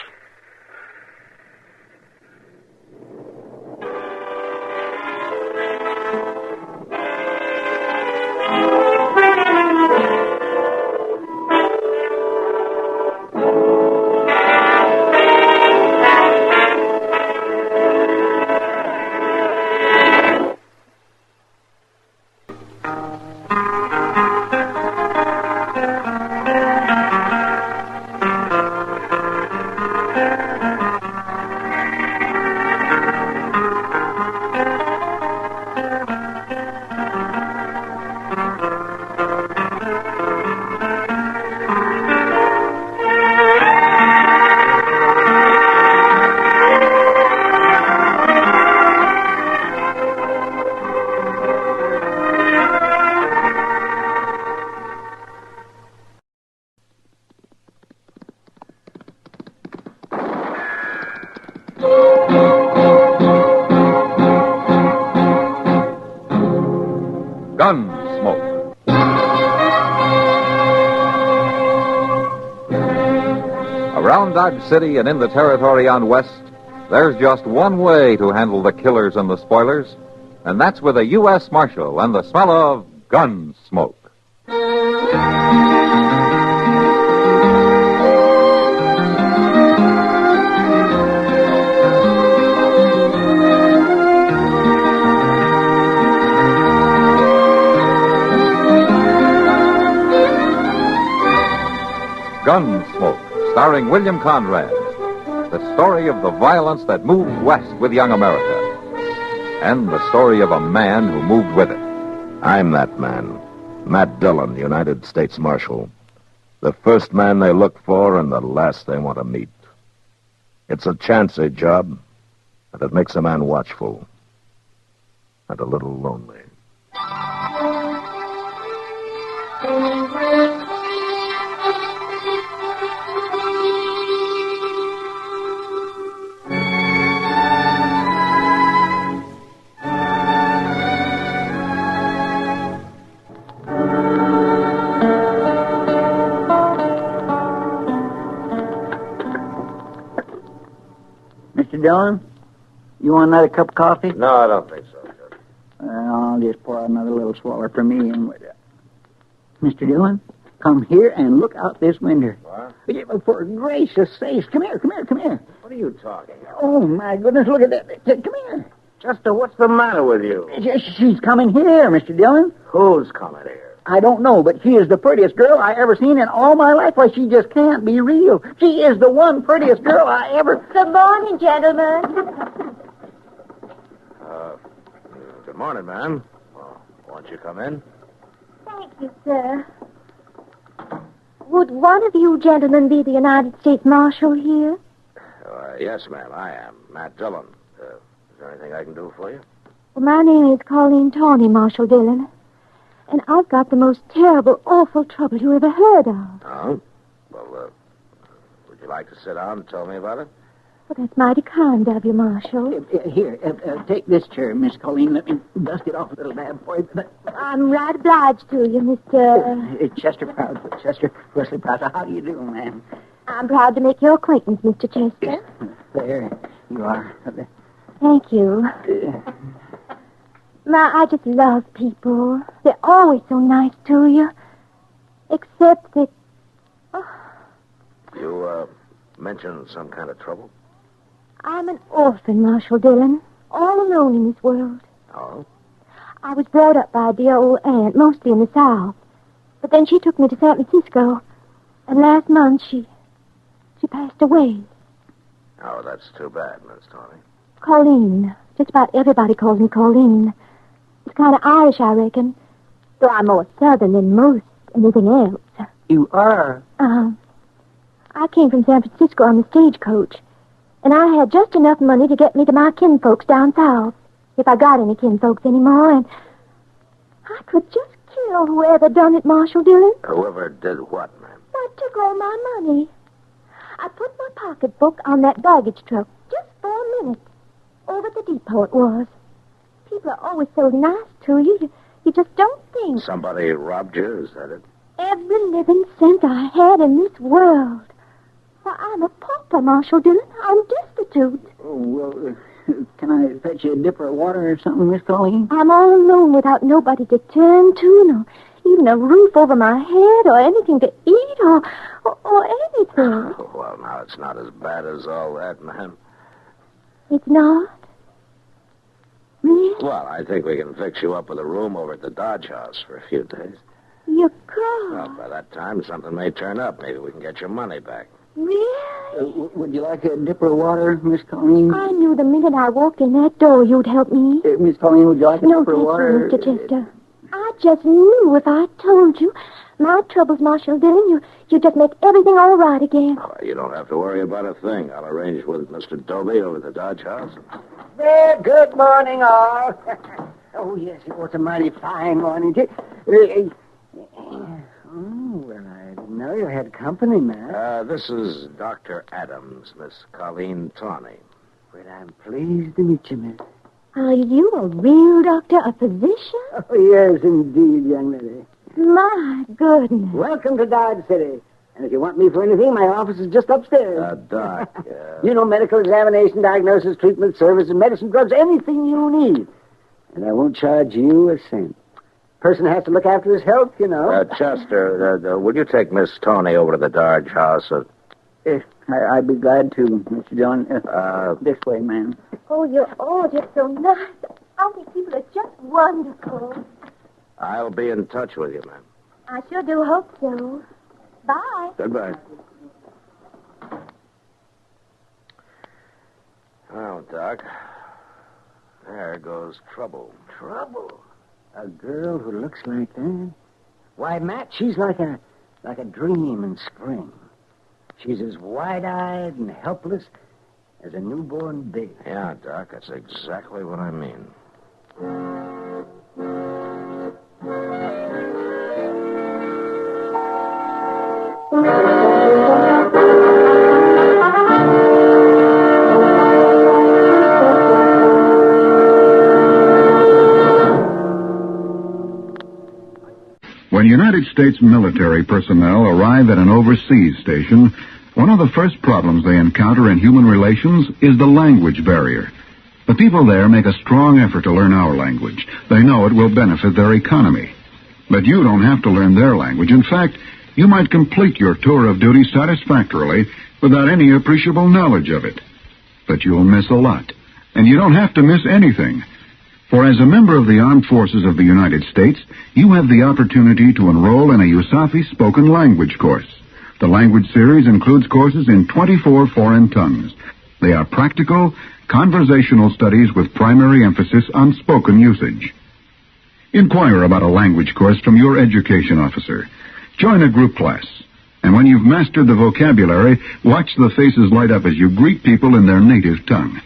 Gunsmoke. Around Dodge City and in the territory on West, there's just one way to handle the killers and the spoilers, and that's with a U.S. Marshal and the smell of gun smoke. Gunsmoke, starring William Conrad. The story of the violence that moved west with young America. And the story of a man who moved with it. I'm that man, Matt Dillon, United States Marshal. The first man they look for and the last they want to meet. It's a chancy job, and it makes a man watchful and a little lonely. Mr. Dillon, you want another cup of coffee? No, I don't think so, Judge. I'll just pour out another little swaller for me and with it. Mr. Dillon, come here and look out this window. What? For gracious sakes, come here. What are you talking about? Oh, my goodness, look at that. Come here. Chester, what's the matter with you? She's coming here, Mr. Dillon. Who's coming here? I don't know, but she is the prettiest girl I ever seen in all my life. Why, she just can't be real. She is the one prettiest girl I ever... Good morning, gentlemen. Good morning, ma'am. Well, won't you come in? Thank you, sir. Would one of you gentlemen be the United States Marshal here? Yes, ma'am, I am. Matt Dillon. Is there anything I can do for you? Well, my name is Colleen Tawney, Marshal Dillon. And I've got the most terrible, awful trouble you ever heard of. Oh? Well, would you like to sit down and tell me about it? Well, that's mighty kind of you, Marshal. Here, take this chair, Miss Colleen. Let me dust it off a little dab for you. I'm right obliged to you, Mr. Chester Proud. Chester Wesley Proud. How do you do, ma'am? I'm proud to make your acquaintance, Mr. Chester. There you are. Thank you. Now, I just love people. They're always so nice to you. Except that... You, mentioned some kind of trouble? I'm an orphan, Marshal Dillon. All alone in this world. Oh? I was brought up by a dear old aunt, mostly in the South. But then she took me to San Francisco. And last month, she passed away. Oh, that's too bad, Miss Tawny. Colleen. Just about everybody calls me Colleen. It's kind of Irish, I reckon. Though I'm more Southern than most anything else. You are? I came from San Francisco on the stagecoach. And I had just enough money to get me to my kinfolks down south. If I got any kinfolks anymore. And I could just kill whoever done it, Marshal Dillon. Whoever did what, ma'am? I took all my money. I put my pocketbook on that baggage truck just for a minute. Over at the depot it was. People are always so nice to you. You just don't think. Somebody robbed you, is that it? Every living cent I had in this world. Why, I'm a pauper, Marshal Dillon. I'm destitute. Oh, well, can I fetch you a dipper of water or something, Miss Colleen? I'm all alone without nobody to turn to, no, even a roof over my head or anything to eat or anything. Oh, well, now, it's not as bad as all that, ma'am. It's not? Really? Well, I think we can fix you up with a room over at the Dodge House for a few days. You could? Well, by that time, something may turn up. Maybe we can get your money back. Really? Would you like a dipper of water, Miss Colleen? I knew the minute I walked in that door you'd help me. Miss Colleen, would you like a dipper of water? No, thank you, Mr. Chester. I just knew if I told you my troubles, Marshal Dillon, you'd just make everything all right again. Oh, you don't have to worry about a thing. I'll arrange with Mr. Dobie over at the Dodge House. Well, good morning, all. Oh, yes, it was a mighty fine morning, too. Oh, well, I didn't know you had company, man. This is Dr. Adams, Miss Colleen Tawney. Well, I'm pleased to meet you, miss. Are you a real doctor, a physician? Oh, yes, indeed, young lady. My goodness. Welcome to Dodge City. And if you want me for anything, my office is just upstairs. Doc. You know, medical examination, diagnosis, treatment, services, medicine, drugs, anything you need. And I won't charge you a cent. Person has to look after his health, you know. Chester, will you take Miss Tony over to the Dodge house? I'd be glad to, Mr. Dillon. This way, ma'am. Oh, you're all just so nice. All these people are just wonderful. I'll be in touch with you, ma'am. I sure do hope so. Bye. Goodbye. Oh, Doc. There goes trouble. Trouble? A girl who looks like that? Why, Matt, she's like a dream in spring. She's as wide-eyed and helpless as a newborn baby. Yeah, Doc, that's exactly what I mean. When United States military personnel arrive at an overseas station, one of the first problems they encounter in human relations is the language barrier. The people there make a strong effort to learn our language. They know it will benefit their economy. But you don't have to learn their language. In fact, you might complete your tour of duty satisfactorily without any appreciable knowledge of it. But you'll miss a lot. And you don't have to miss anything. For as a member of the Armed Forces of the United States, you have the opportunity to enroll in a USAFI spoken language course. The language series includes courses in 24 foreign tongues. They are practical, conversational studies with primary emphasis on spoken usage. Inquire about a language course from your education officer. Join a group class. And when you've mastered the vocabulary, watch the faces light up as you greet people in their native tongue.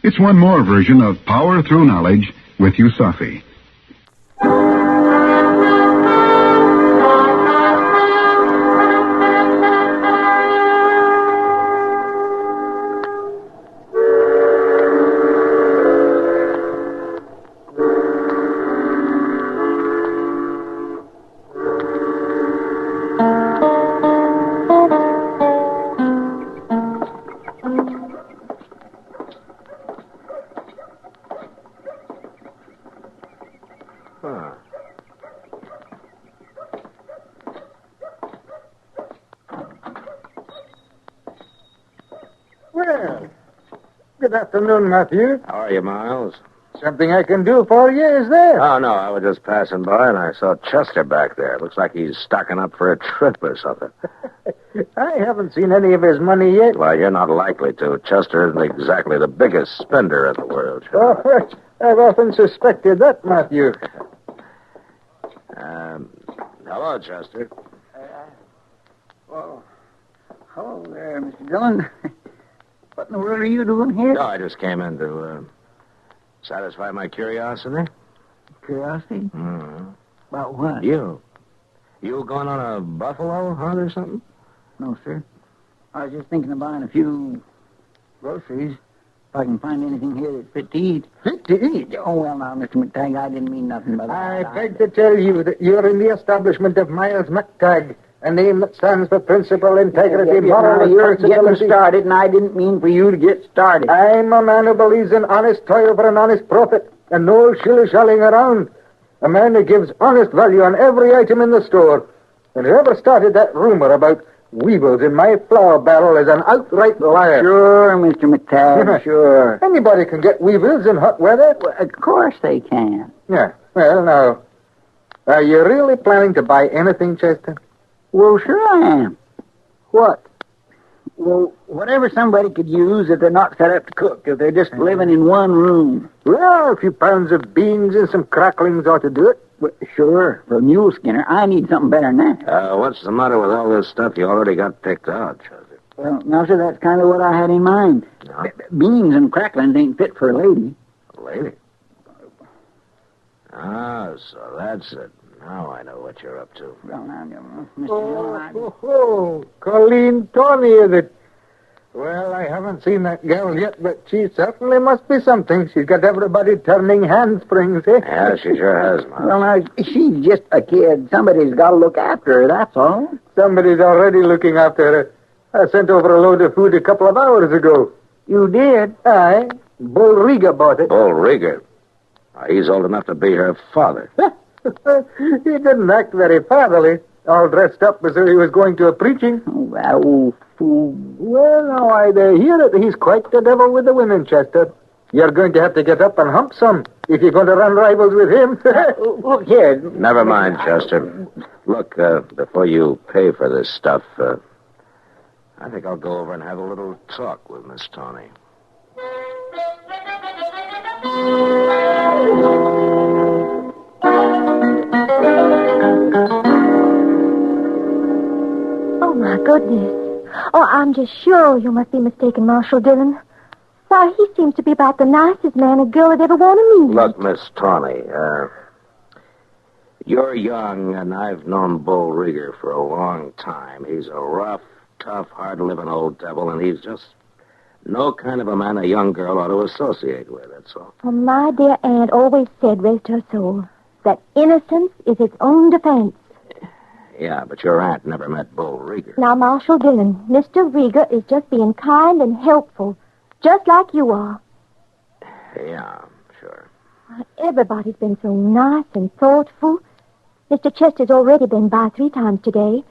It's one more version of Power Through Knowledge with USAFI. Well, good afternoon, Matthew. How are you, Miles? Something I can do for you, is there? Oh, no, I was just passing by and I saw Chester back there. Looks like he's stocking up for a trip or something. I haven't seen any of his money yet. Well, you're not likely to. Chester isn't exactly the biggest spender in the world. Oh, I've often suspected that, Matthew. Hello, Chester. Well, hello there, Mr. Dillon. What in the world are you doing here? No, I just came in to satisfy my curiosity. Curiosity? Mm-hmm. About what? You going on a buffalo hunt or something? No, sir. I was just thinking of buying a few groceries. If I can find anything here that's fit to eat. Fit to eat? Oh, well, now, Mr. McTagg, I didn't mean nothing by that. I beg to tell you that you're in the establishment of Miles McTagg, a name that stands for principle, integrity, moral You're responsibility. getting started, and I didn't mean for you to get started. I'm a man who believes in honest toil for an honest profit, and no shilly-shallying around. A man who gives honest value on every item in the store. And whoever started that rumor about weevils in my flour barrel is an outright liar. Sure, Mr. McTagg, sure. Anybody can get weevils in hot weather. Well, of course they can. Yeah, well, now, are you really planning to buy anything, Chester? Well, sure I am. What? Well, whatever somebody could use if they're not set up to cook, if they're just living in one room. Well, a few pounds of beans and some cracklings ought to do it. Well, sure, for a mule skinner. I need something better than that. What's the matter with all this stuff you already got picked out, Chester? Well, now, sir, that's kind of what I had in mind. No? Beans and cracklings ain't fit for a lady. A lady? Ah, so that's it. Now I know what you're up to. Well, now, Mr. Oh, Colleen Tony, is it? Well, I haven't seen that girl yet, but she certainly must be something. She's got everybody turning handsprings, eh? Yeah, she sure has, Mom. Well, now, she's just a kid. Somebody's got to look after her, that's all. Somebody's already looking after her. I sent over a load of food a couple of hours ago. You did? Aye. Bull Riga bought it. Bull Rieger. He's old enough to be her father. He didn't act very fatherly. All dressed up as though he was going to a preaching. Well, fool. Well, now I hear it. He's quite the devil with the women, Chester. You're going to have to get up and hump some if you're going to run rivals with him. Look here. Never mind, Chester. Look, before you pay for this stuff, I think I'll go over and have a little talk with Miss Tony. Oh, my goodness. Oh, I'm just sure you must be mistaken, Marshal Dillon. Why, he seems to be about the nicest man a girl would ever want to meet. Look, Miss Tawny, you're young, and I've known Bull Rieger for a long time. He's a rough, tough, hard-living old devil, and he's just no kind of a man a young girl ought to associate with, that's all. Well, my dear aunt always said, rest her soul, that innocence is its own defense. Yeah, but your aunt never met Bull Rieger. Now, Marshal Dillon, Mr. Rieger is just being kind and helpful, just like you are. Yeah, sure. Everybody's been so nice and thoughtful. Mr. Chester's already been by 3 times today.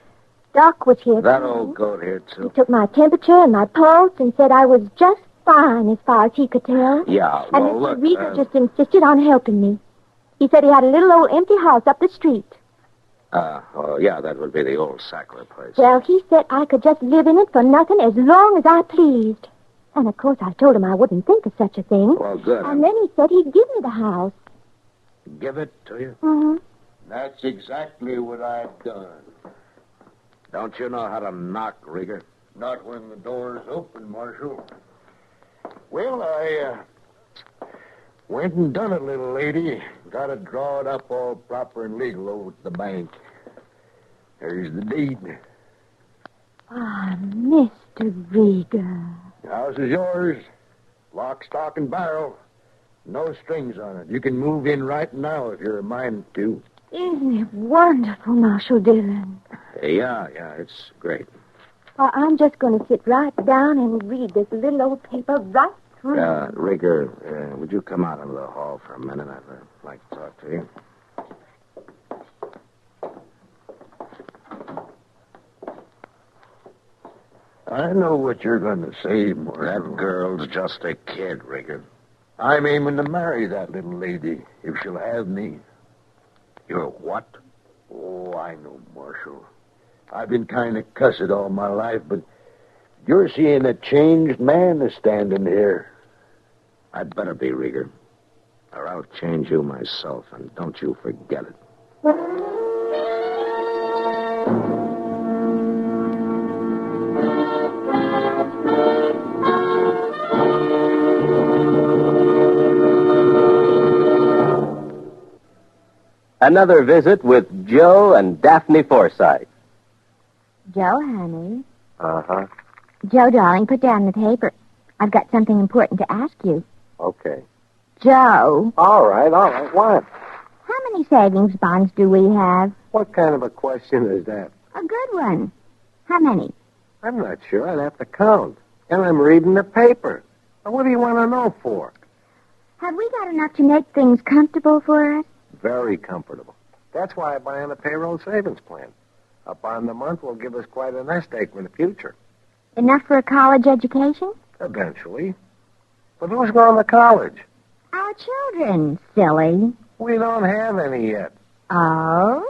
Doc was here. That too. old goat here, too. He took my temperature and my pulse and said I was just fine as far as he could tell. Yeah, And well, Mr. look... Rieger just insisted on helping me. He said he had a little old empty house up the street. Oh, yeah, that would be the old Sackler place. Well, he said I could just live in it for nothing as long as I pleased. And, of course, I told him I wouldn't think of such a thing. Well, good. And then he said he'd give me the house. Give it to you? Mm-hmm. That's exactly what I've done. Don't you know how to knock, Rieger? Not when the door's open, Marshal. Well, I went and done it, little lady. Got it drawed up all proper and legal over at the bank. There's the deed. Ah, Mr. Rieger. The house is yours. Lock, stock, and barrel. No strings on it. You can move in right now if you're a mind to. Isn't it wonderful, Marshal Dillon? Yeah, it's great. Well, I'm just going to sit right down and read this little old paper right through. Rieger, would you come out into the hall for a minute? I'd like to talk to you. I know what you're going to say, Marshal. That girl's just a kid, Rieger. I'm aiming to marry that little lady, if she'll have me. You're what? Oh, I know, Marshal. I've been kind of cussed all my life, but you're seeing a changed man is standing here. I'd better be, Rieger. Or I'll change you myself, and don't you forget it. Another visit with Joe and Daphne Forsythe. Joe, honey. Uh-huh. Joe, darling, put down the paper. I've got something important to ask you. Okay. Joe. All right. What? How many savings bonds do we have? What kind of a question is that? A good one. How many? I'm not sure. I'd have to count. And I'm reading the paper. Now, what do you want to know for? Have we got enough to make things comfortable for us? Very comfortable. That's why I buy on a payroll savings plan. Up on the month will give us quite a nest egg for the future. Enough for a college education? Eventually. But who's going to college? Our children, silly. We don't have any yet. Oh?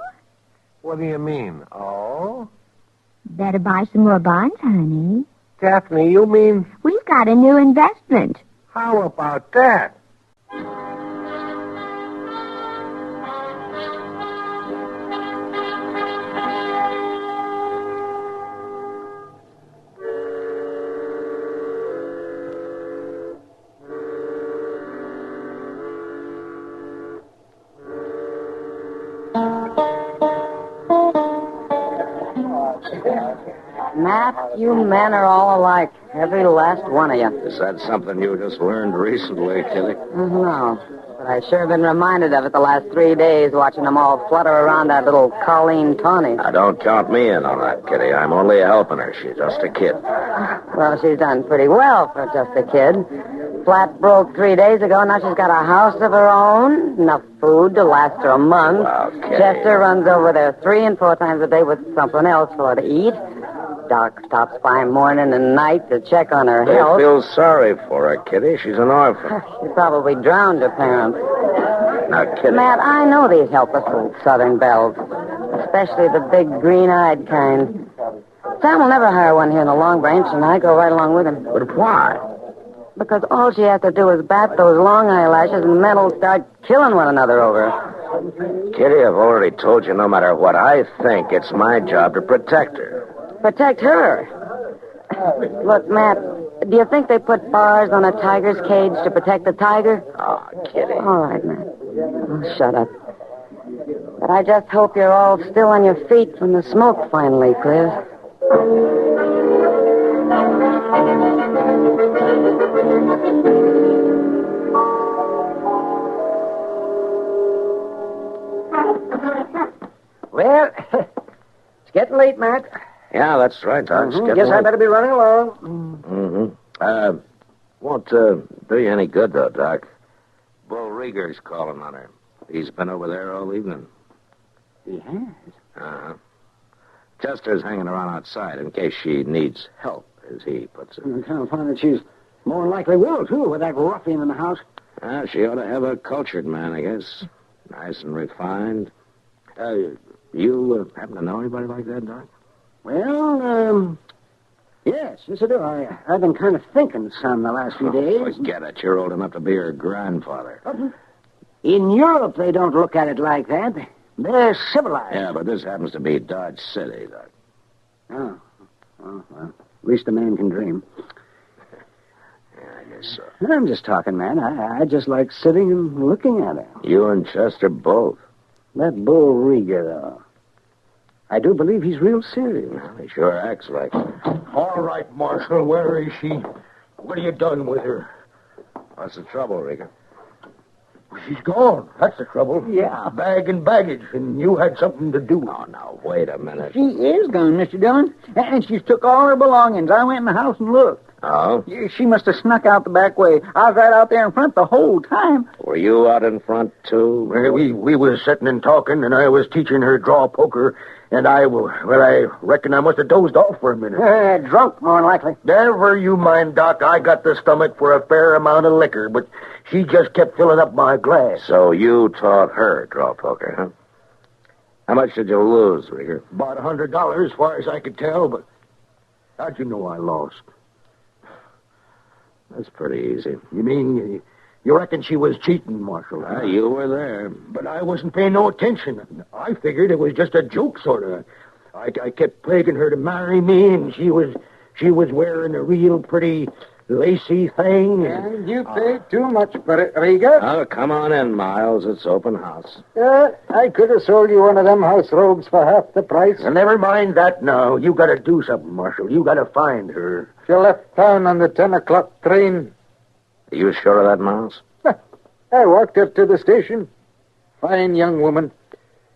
What do you mean, oh? Better buy some more bonds, honey. Daphne, you mean... We've got a new investment. How about that? Matt, you men are all alike. Every last one of you. Is that something you just learned recently, Kitty? No. But I've sure been reminded of it the last 3 days, watching them all flutter around that little Colleen Tawny. Now, don't count me in on that, Kitty. I'm only helping her. She's just a kid. Well, she's done pretty well for just a kid. Flat broke 3 days ago. Now she's got a house of her own, enough food to last her a month. Well, Kitty. Chester runs over there 3 and 4 times a day with something else for her to eat. Doc stops by morning and night to check on her They health. feel sorry for her, Kitty. She's an orphan. She probably drowned her parents. Now, Kitty. Matt, I know these helpless little southern belles, especially the big green-eyed kind. Sam will never hire one here in the Long Branch, and I go right along with him. But why? Because all she has to do is bat those long eyelashes, and the men will start killing one another over her. Kitty, I've already told you no matter what I think, it's my job to protect her. Protect her. Look, Matt, do you think they put bars on a tiger's cage to protect the tiger? Oh, Kitty. All right, Matt. Oh, shut up. But I just hope you're all still on your feet when the smoke finally clears. Well, it's getting late, Matt. Yeah, that's right, Doc. Guess I better be running along. Won't do you any good, though, Doc. Bull Rieger's calling on her. He's been over there all evening. He has? Uh-huh. Chester's hanging around outside in case she needs help, as he puts it. I'm kind of find that she's more than likely will, too, with that ruffian in the house. She ought to have a cultured man, I guess. Nice and refined. You happen to know anybody like that, Doc? Well, yes, I do. I've been kind of thinking some the last few days. Forget it. You're old enough to be her grandfather. In Europe, they don't look at it like that. They're civilized. Yeah, but this happens to be Dodge City, Doc. Oh, well, at least a man can dream. Yeah, I guess so. I'm just talking, man. I just like sitting and looking at her. You and Chester both. That Bull Rieger, though. I do believe he's real serious. Well, he sure acts like it. All right, Marshal, where is she? What have you done with her? What's the trouble, Rieger? She's gone. That's the trouble. Yeah. Bag and baggage, and you had something to do. Oh, now, wait a minute. She is gone, Mr. Dillon. And she's took all her belongings. I went in the house and looked. Oh? She must have snuck out the back way. I was right out there in front the whole time. Were you out in front, too? We was sitting and talking, and I was teaching her draw poker, and I reckon I must have dozed off for a minute. Drunk, more than likely. Never you mind, Doc. I got the stomach for a fair amount of liquor, but she just kept filling up my glass. So you taught her draw poker, huh? How much did you lose, Rieger? About $100, as far as I could tell, but how'd you know I lost? That's pretty easy. You mean you reckon she was cheating, Marshal? You were there. But I wasn't paying no attention. I figured it was just a joke, sort of. I kept plaguing her to marry me, and she was wearing a real pretty lacy thing. And you paid too much for it, Rieger. Oh, come on in, Miles. It's open house. I could have sold you one of them house robes for half the price. Well, never mind that now. You got to do something, Marshal. You got to find her. She left town on the 10 o'clock train. Are you sure of that, Miles? I walked her to the station. Fine young woman.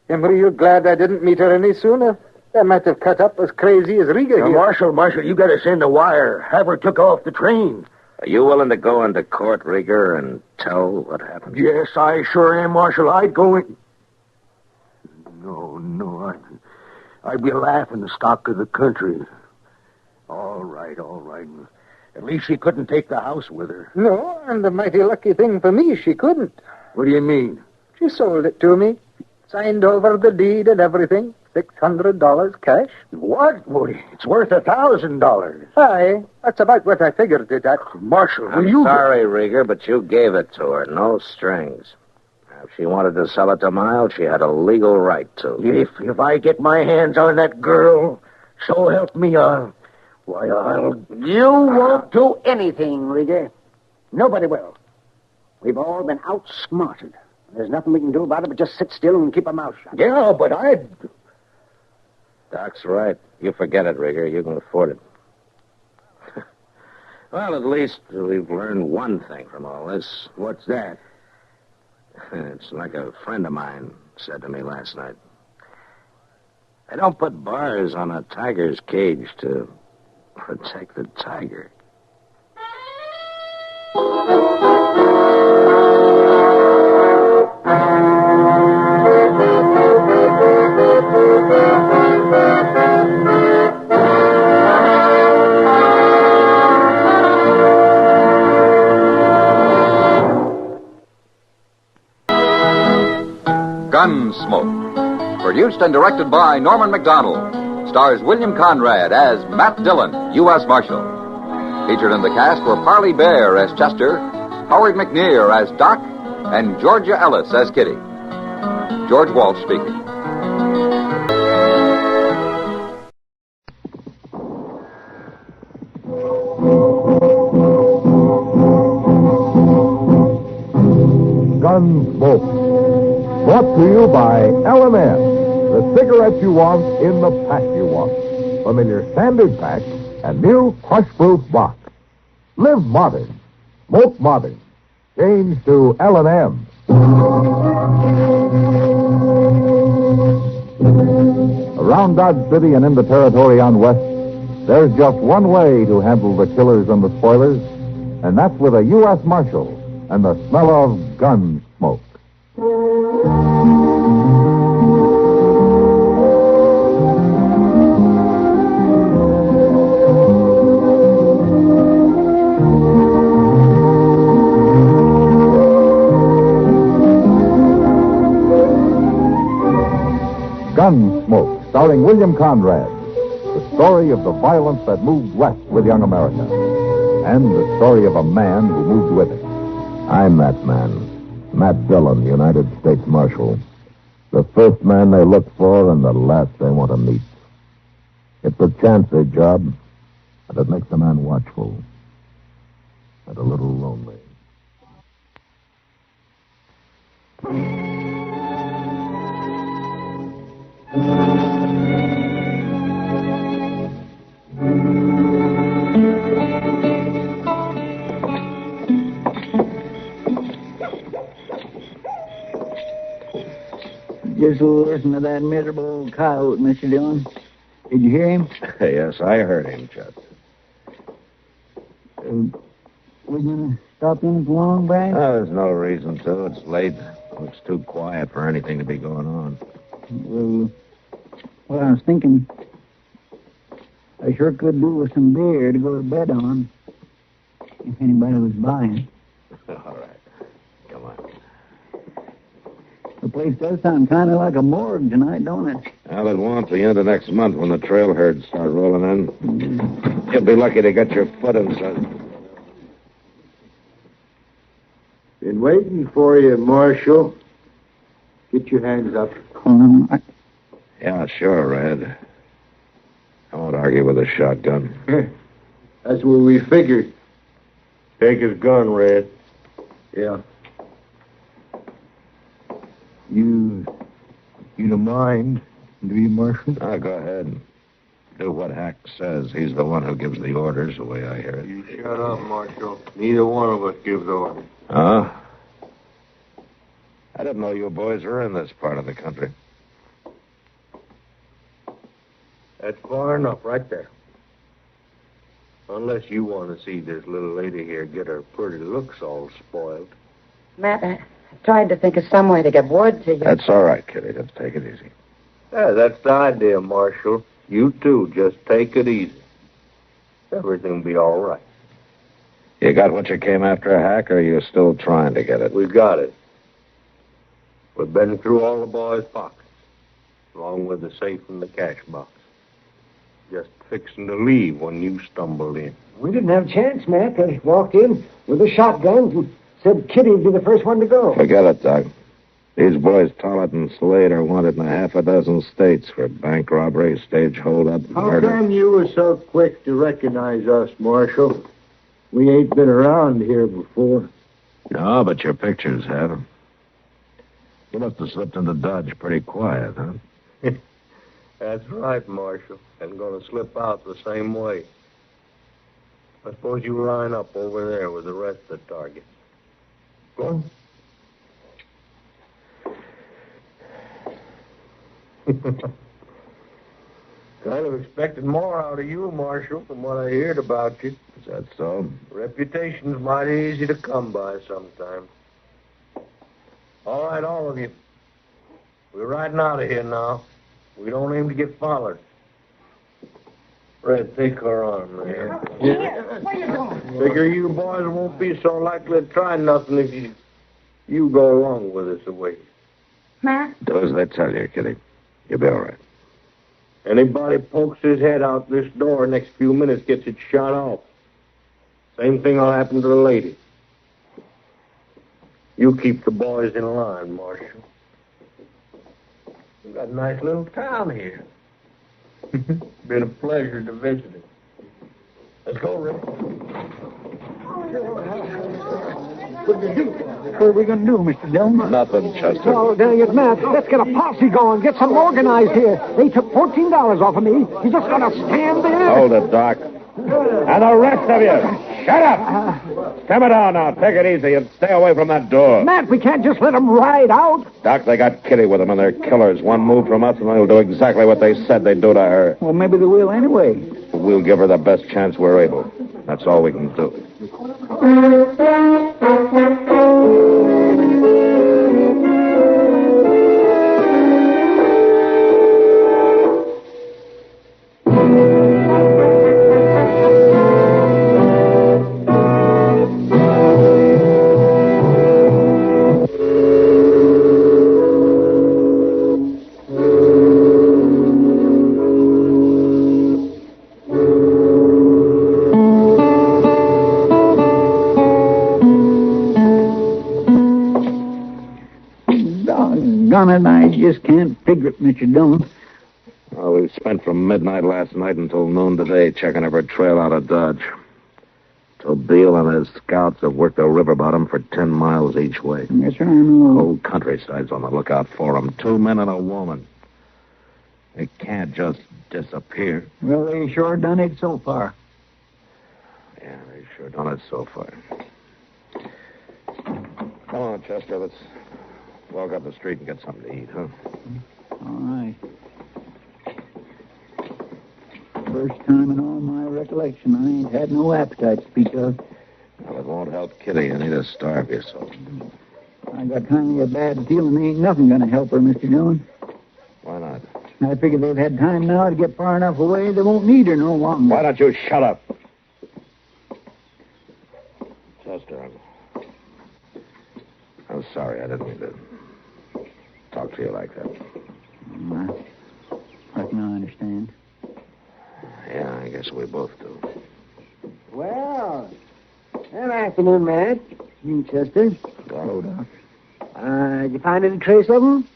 I'm real glad I didn't meet her any sooner. I might have cut up as crazy as Rieger here. Marshal, you got to send a wire. Have her took off the train. Are you willing to go into court, Rieger, and tell what happened? Yes, I sure am, Marshal. I'd go in. No, I'd be laughing the stock of the country. All right. At least she couldn't take the house with her. No, and a mighty lucky thing for me, she couldn't. What do you mean? She sold it to me. Signed over the deed and everything. $600 cash. What? It's worth $1,000. Aye, that's about what I figured it at. Marshal, I'm sorry, Rieger, but you gave it to her. No strings. If she wanted to sell it to Miles, she had a legal right to. If I get my hands on that girl, so help me, I'll... You won't do anything, Rieger. Nobody will. We've all been outsmarted. There's nothing we can do about it but just sit still and keep our mouths shut. Yeah, but Doc's right. You forget it, Rigger. You can afford it. Well, at least we've learned one thing from all this. What's that? It's like a friend of mine said to me last night. They don't put bars on a tiger's cage to protect the tiger. Gunsmoke. Produced and directed by Norman MacDonald. Stars William Conrad as Matt Dillon, U.S. Marshal. Featured in the cast were Parley Bear as Chester, Howard McNear as Doc, and Georgia Ellis as Kitty. George Walsh speaking. Gunsmoke. Brought to you by L&M, the cigarette you want in the pack you want. Familiar standard pack and new crush-proof box. Live modern. Smoke modern. Change to L&M. Around Dodge City and in the territory on West, there's just one way to handle the killers and the spoilers, and that's with a U.S. Marshal and the smell of gun smoke. Gunsmoke, starring William Conrad. The story of the violence that moved west with young America. And the story of a man who moved with it. I'm that man. Matt Dillon, United States Marshal. The first man they look for and the last they want to meet. It's a chancy job, and it makes a man watchful. And a little lonely. Just listen to that miserable old coyote, Mr. Dillon. Did you hear him? Yes, I heard him, Chet. We gonna stop in for long, Brad? There's no reason to. It's late. Looks too quiet for anything to be going on. Well, I was thinking I sure could do with some beer to go to bed on, if anybody was buying. All right. Come on. The place does sound kind of like a morgue tonight, don't it? Well, it won't the end of next month when the trail herds start rolling in. You'll be lucky to get your foot inside. Been waiting for you, Marshal. Get your hands up. Yeah, sure, Red. I won't argue with a shotgun. That's what we figured. Take his gun, Red. Yeah. You don't mind, do you, Marshal? Go ahead. Do what Hack says. He's the one who gives the orders, the way I hear it. You shut up, Marshal. Neither one of us gives orders. Huh? I didn't know you boys were in this part of the country. That's far enough right there. Unless you want to see this little lady here get her pretty looks all spoiled. Matt, I tried to think of some way to get word to you. That's all right, Kitty. Just take it easy. Yeah, that's the idea, Marshal. You too, just take it easy. Everything'll be all right. You got what you came after, Hack, or are you still trying to get it? We got it. We've been through all the boys' pockets, along with the safe and the cash box. Just fixing to leave when you stumbled in. We didn't have a chance, Matt. I walked in with the shotguns and said Kitty'd be the first one to go. Forget it, Doc. These boys, Tollett and Slade, are wanted in half a dozen states for bank robbery, stage holdup, How murder. come you were so quick to recognize us, Marshal? We ain't been around here before. No, but your pictures have. You must have slipped into Dodge pretty quiet, huh? That's right, Marshal. And going to slip out the same way. I suppose you line up over there with the rest of the targets. Go on. Kind of expected more out of you, Marshal, from what I heard about you. Is that so? Reputation's mighty easy to come by sometimes. All right, all of you. We're riding out of here now. We don't aim to get followed. Fred, take her arm there. Here, where you going? Figure you boys won't be so likely to try nothing if you go along with us away. Matt? Do as they tell you, Kitty. You'll be all right. Anybody pokes his head out this door next few minutes gets it shot off. Same thing will happen to the lady. You keep the boys in line, Marshal. We've got a nice little town here. Been a pleasure to visit it. Let's go, Rick. What are we going to do, Mr. Dillon? Nothing, Chester. Oh, dang it, Matt. Let's get a posse going. Get some organized here. They took $14 off of me. You just going to stand there? Hold it, Doc. And the rest of you, shut up! Come down now. Take it easy and stay away from that door. Matt, we can't just let them ride out. Doc, they got Kitty with them, and they're killers. One move from us, and they'll do exactly what they said they'd do to her. Well, maybe they will anyway. We'll give her the best chance we're able. That's all we can do. Doggone it, I just can't figure it, Mr. Dillon. Well, we spent from midnight last night until noon today checking every trail out of Dodge. So Beale and his scouts have worked the river bottom for 10 miles each way. Yes, sir, I know. The whole countryside's on the lookout for them. 2 men and a woman. They can't just disappear. Well, they sure done it so far. Yeah, they sure done it so far. Come on, Chester, let's walk up the street and get something to eat, huh? All right. First time in all my recollection, I ain't had no appetite to speak of. Well, it won't help Kitty. You need to starve yourself. I got kind of a bad feeling ain't nothing going to help her, Mr. Dillon. Why not? I figure they've had time now to get far enough away they won't need her no longer. Why don't you shut up? Chester, I'm sorry. I didn't mean to talk to you like that. I can understand. Yeah, I guess we both do. Well, good afternoon, Matt. You, Chester. Hello, Doc. Did you find any trace of them?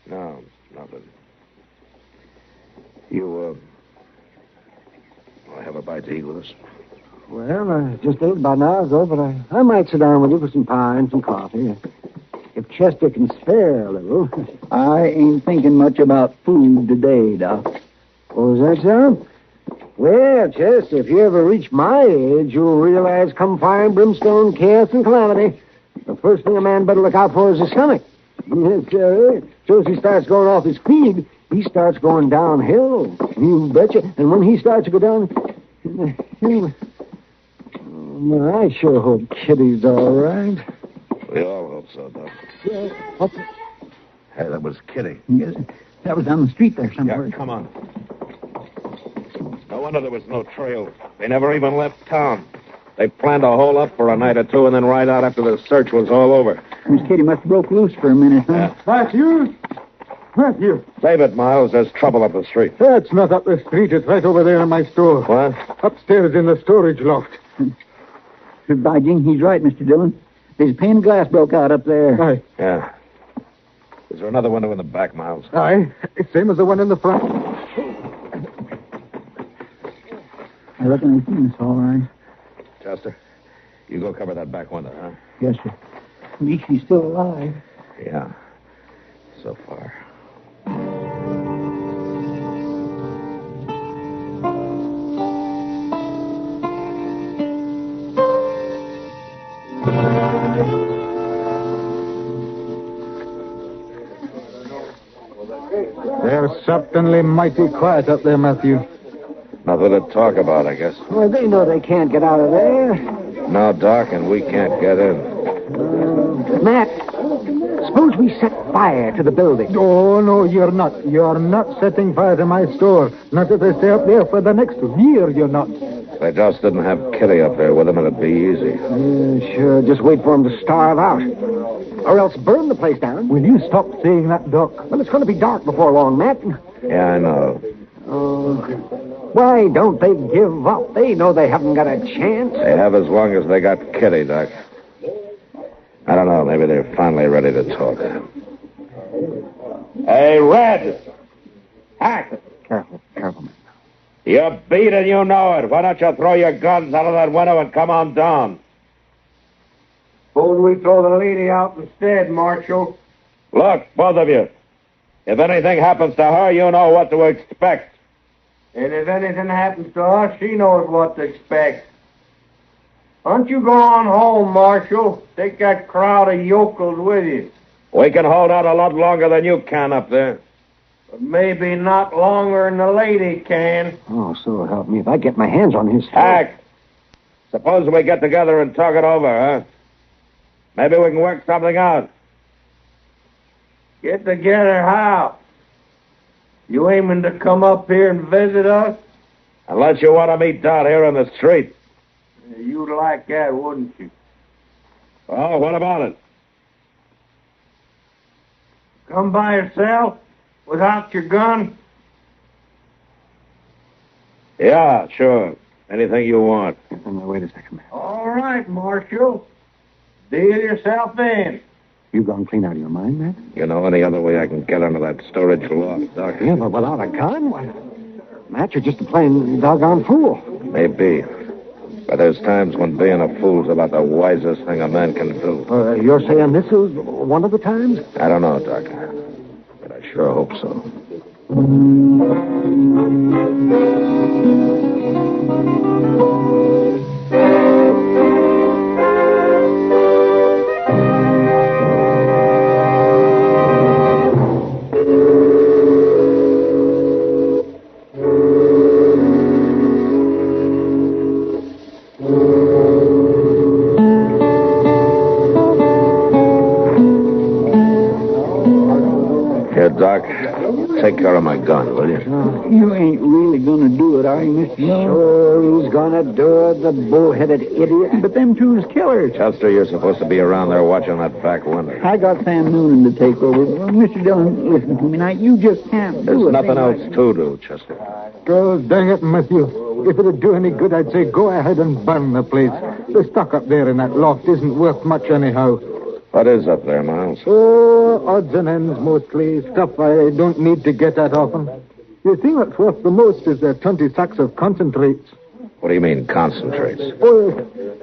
No, nothing. You, have a bite to eat with us? Well, I just ate about an hour ago, but I might sit down with you for some pie and some coffee. If Chester can spare a little. I ain't thinking much about food today, Doc. Oh, is that so? Well, Chester, if you ever reach my age, you'll realize come fire and brimstone, chaos and calamity, the first thing a man better look out for is his stomach. Yes, so as he starts going off his feed, he starts going downhill. You betcha. And when he starts to go down... Well, I sure hope Kitty's all right. We all hope so, Doc. Yeah. Hey, that was Kitty. Yes, that was down the street there somewhere. Yeah, come on. No wonder there was no trail. They never even left town. They planned to hole up for a night or two and then ride out after the search was all over. Miss Kitty must have broke loose for a minute, huh? Yeah. Matthew? Matthew. Save it, Miles. There's trouble up the street. That's not up the street. It's right over there in my store. What? Upstairs in the storage loft. By jing, he's right, Mr. Dillon. There's a pane of glass broke out up there. Aye. Yeah. Is there another window in the back, Miles? Aye. It's same as the one in the front. I reckon I've seen this all right. Chester, you go cover that back window, huh? Yes, sir. At least he's still alive. Yeah. So far. They're certainly mighty quiet up there, Matthew. Nothing to talk about, I guess. Well, they know they can't get out of there. No, Doc, and we can't get in. Matt, suppose we set fire to the building. Oh, no, you're not. You're not setting fire to my store. Not if they stay up there for the next year, you're not. They just didn't have Kitty up there with them, it'd be easy. Sure, just wait for them to starve out. Or else burn the place down. Will you stop saying that, Doc? Well, it's going to be dark before long, Matt. Yeah, I know. Oh, why don't they give up? They know they haven't got a chance. They have as long as they got Kitty, Doc. I don't know, maybe they're finally ready to talk. Hey, Red! Hack! Careful, man. You're beat and you know it. Why don't you throw your guns out of that window and come on down? Suppose we throw the lady out instead, Marshal. Look, both of you. If anything happens to her, you know what to expect. And if anything happens to us, she knows what to expect. Why don't you go on home, Marshal? Take that crowd of yokels with you. We can hold out a lot longer than you can up there. But maybe not longer than the lady can. Oh, so help me if I get my hands on his... Hack! Suppose we get together and talk it over, huh? Maybe we can work something out. Get together how? You aiming to come up here and visit us? Unless you want to meet down here on the street. You'd like that, wouldn't you? Well, what about it? Come by yourself? Without your gun? Yeah, sure. Anything you want. Wait a second, man. All right, Marshal. Deal yourself in. You gone clean out of your mind, man? You know any other way I can get under that storage loft, Doc? Yeah, but without a gun? Matt, you're just a plain doggone fool. Maybe. But there's times when being a fool's about the wisest thing a man can do. You're saying this is one of the times? I don't know, Doc. But I sure hope so. Doc, take care of my gun, will you? You ain't really gonna do it, are you, Mr. Dillon? Sure, who's gonna do it? The bull-headed idiot. But them two's killers. Chester, you're supposed to be around there watching that back window. I got Sam Noonan to take over. Well, Mr. Dillon, listen to me now. You just can't do There's it. nothing else to do, Chester. Oh, dang it, Matthew. If it'd do any good, I'd say go ahead and burn the place. The stock up there in that loft isn't worth much anyhow. What is up there, Miles? Oh, odds and ends mostly. Stuff I don't need to get at often. The thing that's worth the most is the 20 sacks of concentrates. What do you mean, concentrates? Oh,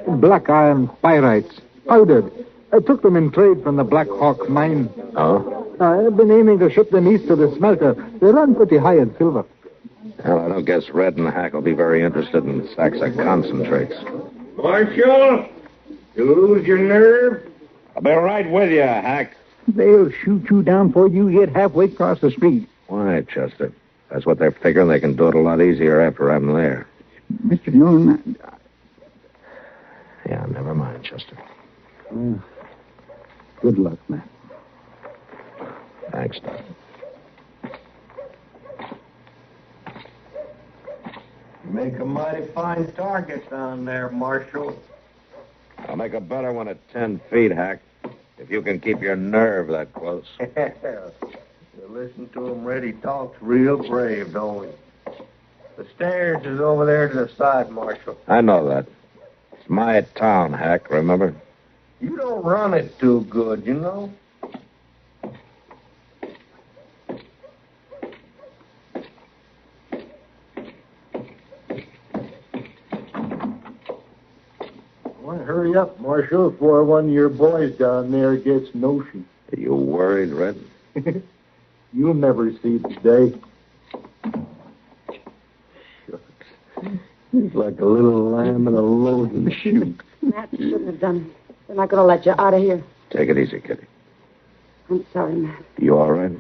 black iron pyrites. Powdered. I took them in trade from the Black Hawk mine. Oh? I've been aiming to ship them east to the smelter. They run pretty high in silver. Well, I don't guess Red and Hack will be very interested in sacks of concentrates. Marshal, you lose your nerve? I'll be right with you, Hack. They'll shoot you down before you get halfway across the street. Why, Chester? That's what they're figuring. They can do it a lot easier after I'm there. Mr. Dillon, Yeah, never mind, Chester. Good luck, man. Thanks, Doc. You make a mighty fine target down there, Marshal. I'll make a better one at 10 feet, Hack. If you can keep your nerve that close. You listen to him, Red. He talks real brave, don't he? The stairs is over there to the side, Marshal. I know that. It's my town, Hack, remember? You don't run it too good, you know. Hurry up, Marshal, before one of your boys down there gets notion. Are you worried, Red? You'll never see the day. He's like a little lamb in a loaded chute. Matt shouldn't have done it. They're not going to let you out of here. Take it easy, Kitty. I'm sorry, Matt. You all right?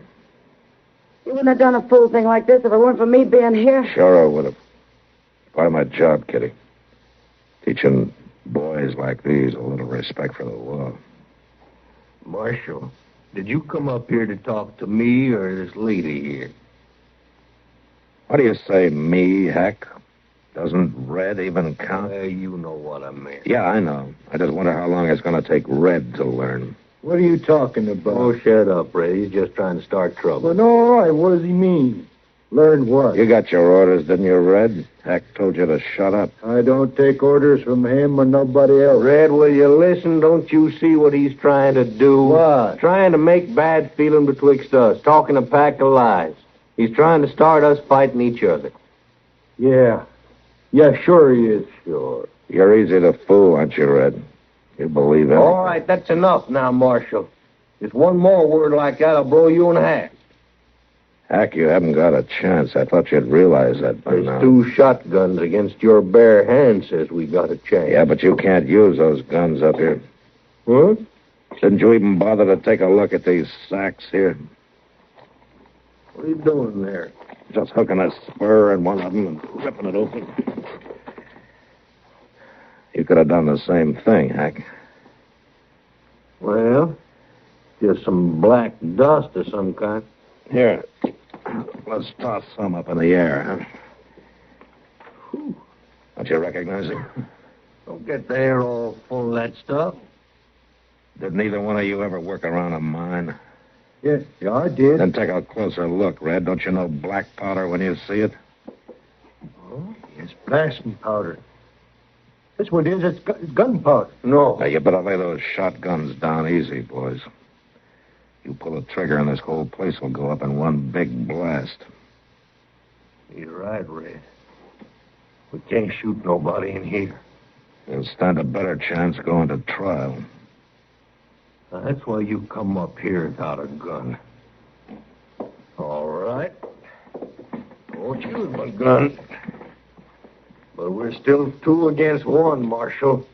wouldn't have done a fool thing like this if it weren't for me being here. Sure I would have. Part of my job, Kitty. Teaching boys like these a little respect for the law. Marshal, did you come up here to talk to me or this lady here? What do you say, me, heck? Doesn't Red even count? You know what I meant. Yeah, I know. I just wonder how long it's going to take Red to learn. What are you talking about? Oh, shut up, Red. He's just trying to start trouble. Well, no, all right. What does he mean? Learn what? You got your orders, didn't you, Red? Heck told you to shut up. I don't take orders from him or nobody else. Red, will you listen? Don't you see what he's trying to do? What? Trying to make bad feeling betwixt us, talking a pack of lies. He's trying to start us fighting each other. Yeah. Yeah, sure he is. Sure. You're easy to fool, aren't you, Red? You believe it. All right, that's enough now, Marshal. Just one more word like that, I'll blow you in half. Heck, you haven't got a chance. I thought you'd realize that by now. There's 2 shotguns against your bare hand says we got a chance. Yeah, but you can't use those guns up here. Huh? Didn't you even bother to take a look at these sacks here? What are you doing there? Just hooking a spur in one of them and ripping it open. You could have done the same thing, Hack. Well, just some black dust of some kind. Here, let's toss some up in the air, huh? Don't you recognize him? Don't get the air all full of that stuff. Did neither one of you ever work around a mine? Yeah, I did. Then take a closer look, Red. Don't you know black powder when you see it? Oh, it's blasting powder. That's what it is. It's gunpowder. No. Now, you better lay those shotguns down easy, boys. You pull a trigger and this whole place will go up in one big blast. You're right, Red. We can't shoot nobody in here. You'll stand a better chance going to trial. Now, that's why you come up here without a gun. All right. Won't use my gun. But we're still 2 against 1, Marshal.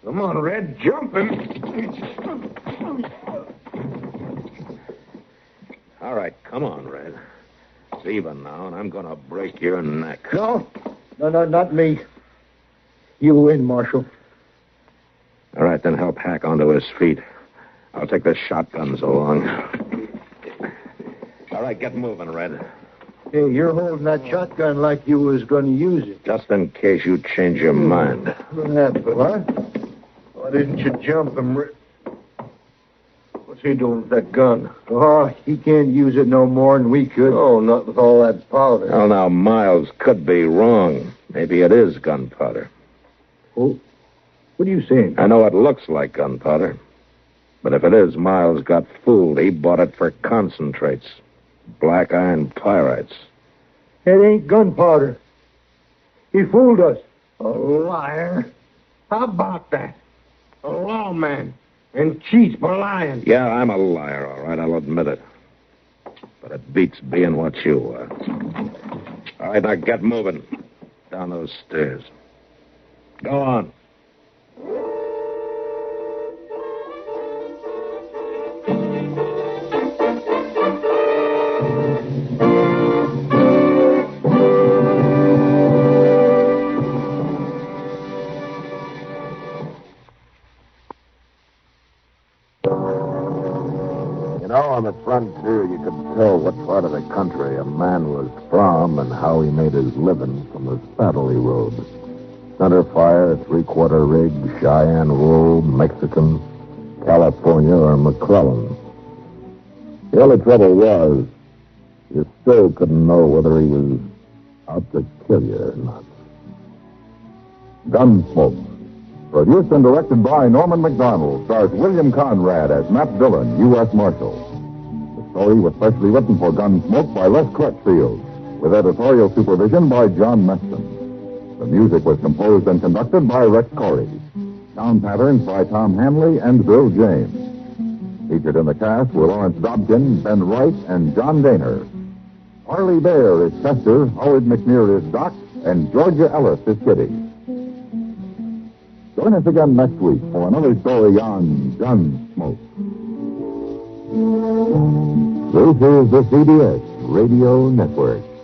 Come on, Red, jumping. All right, come on, Red. It's even now, and I'm going to break your neck. No, not me. You win, Marshal. All right, then help Hack onto his feet. I'll take the shotguns along. All right, get moving, Red. Hey, you're holding that shotgun like you was going to use it. Just in case you change your mind. What happened? What? Why didn't you jump him, Red? What's he doing with that gun? Oh, he can't use it no more than we could. Oh, not with all that powder. Well, now, Miles could be wrong. Maybe it is gunpowder. Oh, what are you saying? I know it looks like gunpowder. But if it is, Miles got fooled. He bought it for concentrates. Black iron pyrites. It ain't gunpowder. He fooled us. A liar? How about that? A lawman. And cheats for lying. Yeah, I'm a liar, all right. I'll admit it. But it beats being what you are. All right, now get moving. Down those stairs. Go on. On the frontier, you could tell what part of the country a man was from and how he made his living from the saddle he rode. Center fire, 3/4 rig, Cheyenne wool, Mexican, California, or McClellan. The only trouble was, you still couldn't know whether he was out to kill you or not. Gunsmoke, produced and directed by Norman McDonald, stars William Conrad as Matt Dillon, U.S. Marshal. The story was specially written for Gunsmoke by Les Crutchfield, with editorial supervision by John Meston. The music was composed and conducted by Rex Corey. Sound patterns by Tom Hanley and Bill James. Featured in the cast were Lawrence Dobkin, Ben Wright, and John Daner. Harley Bear is Chester, Howard McNear is Doc, and Georgia Ellis is Kitty. Join us again next week for another story on Gunsmoke. This is the CBS Radio Network.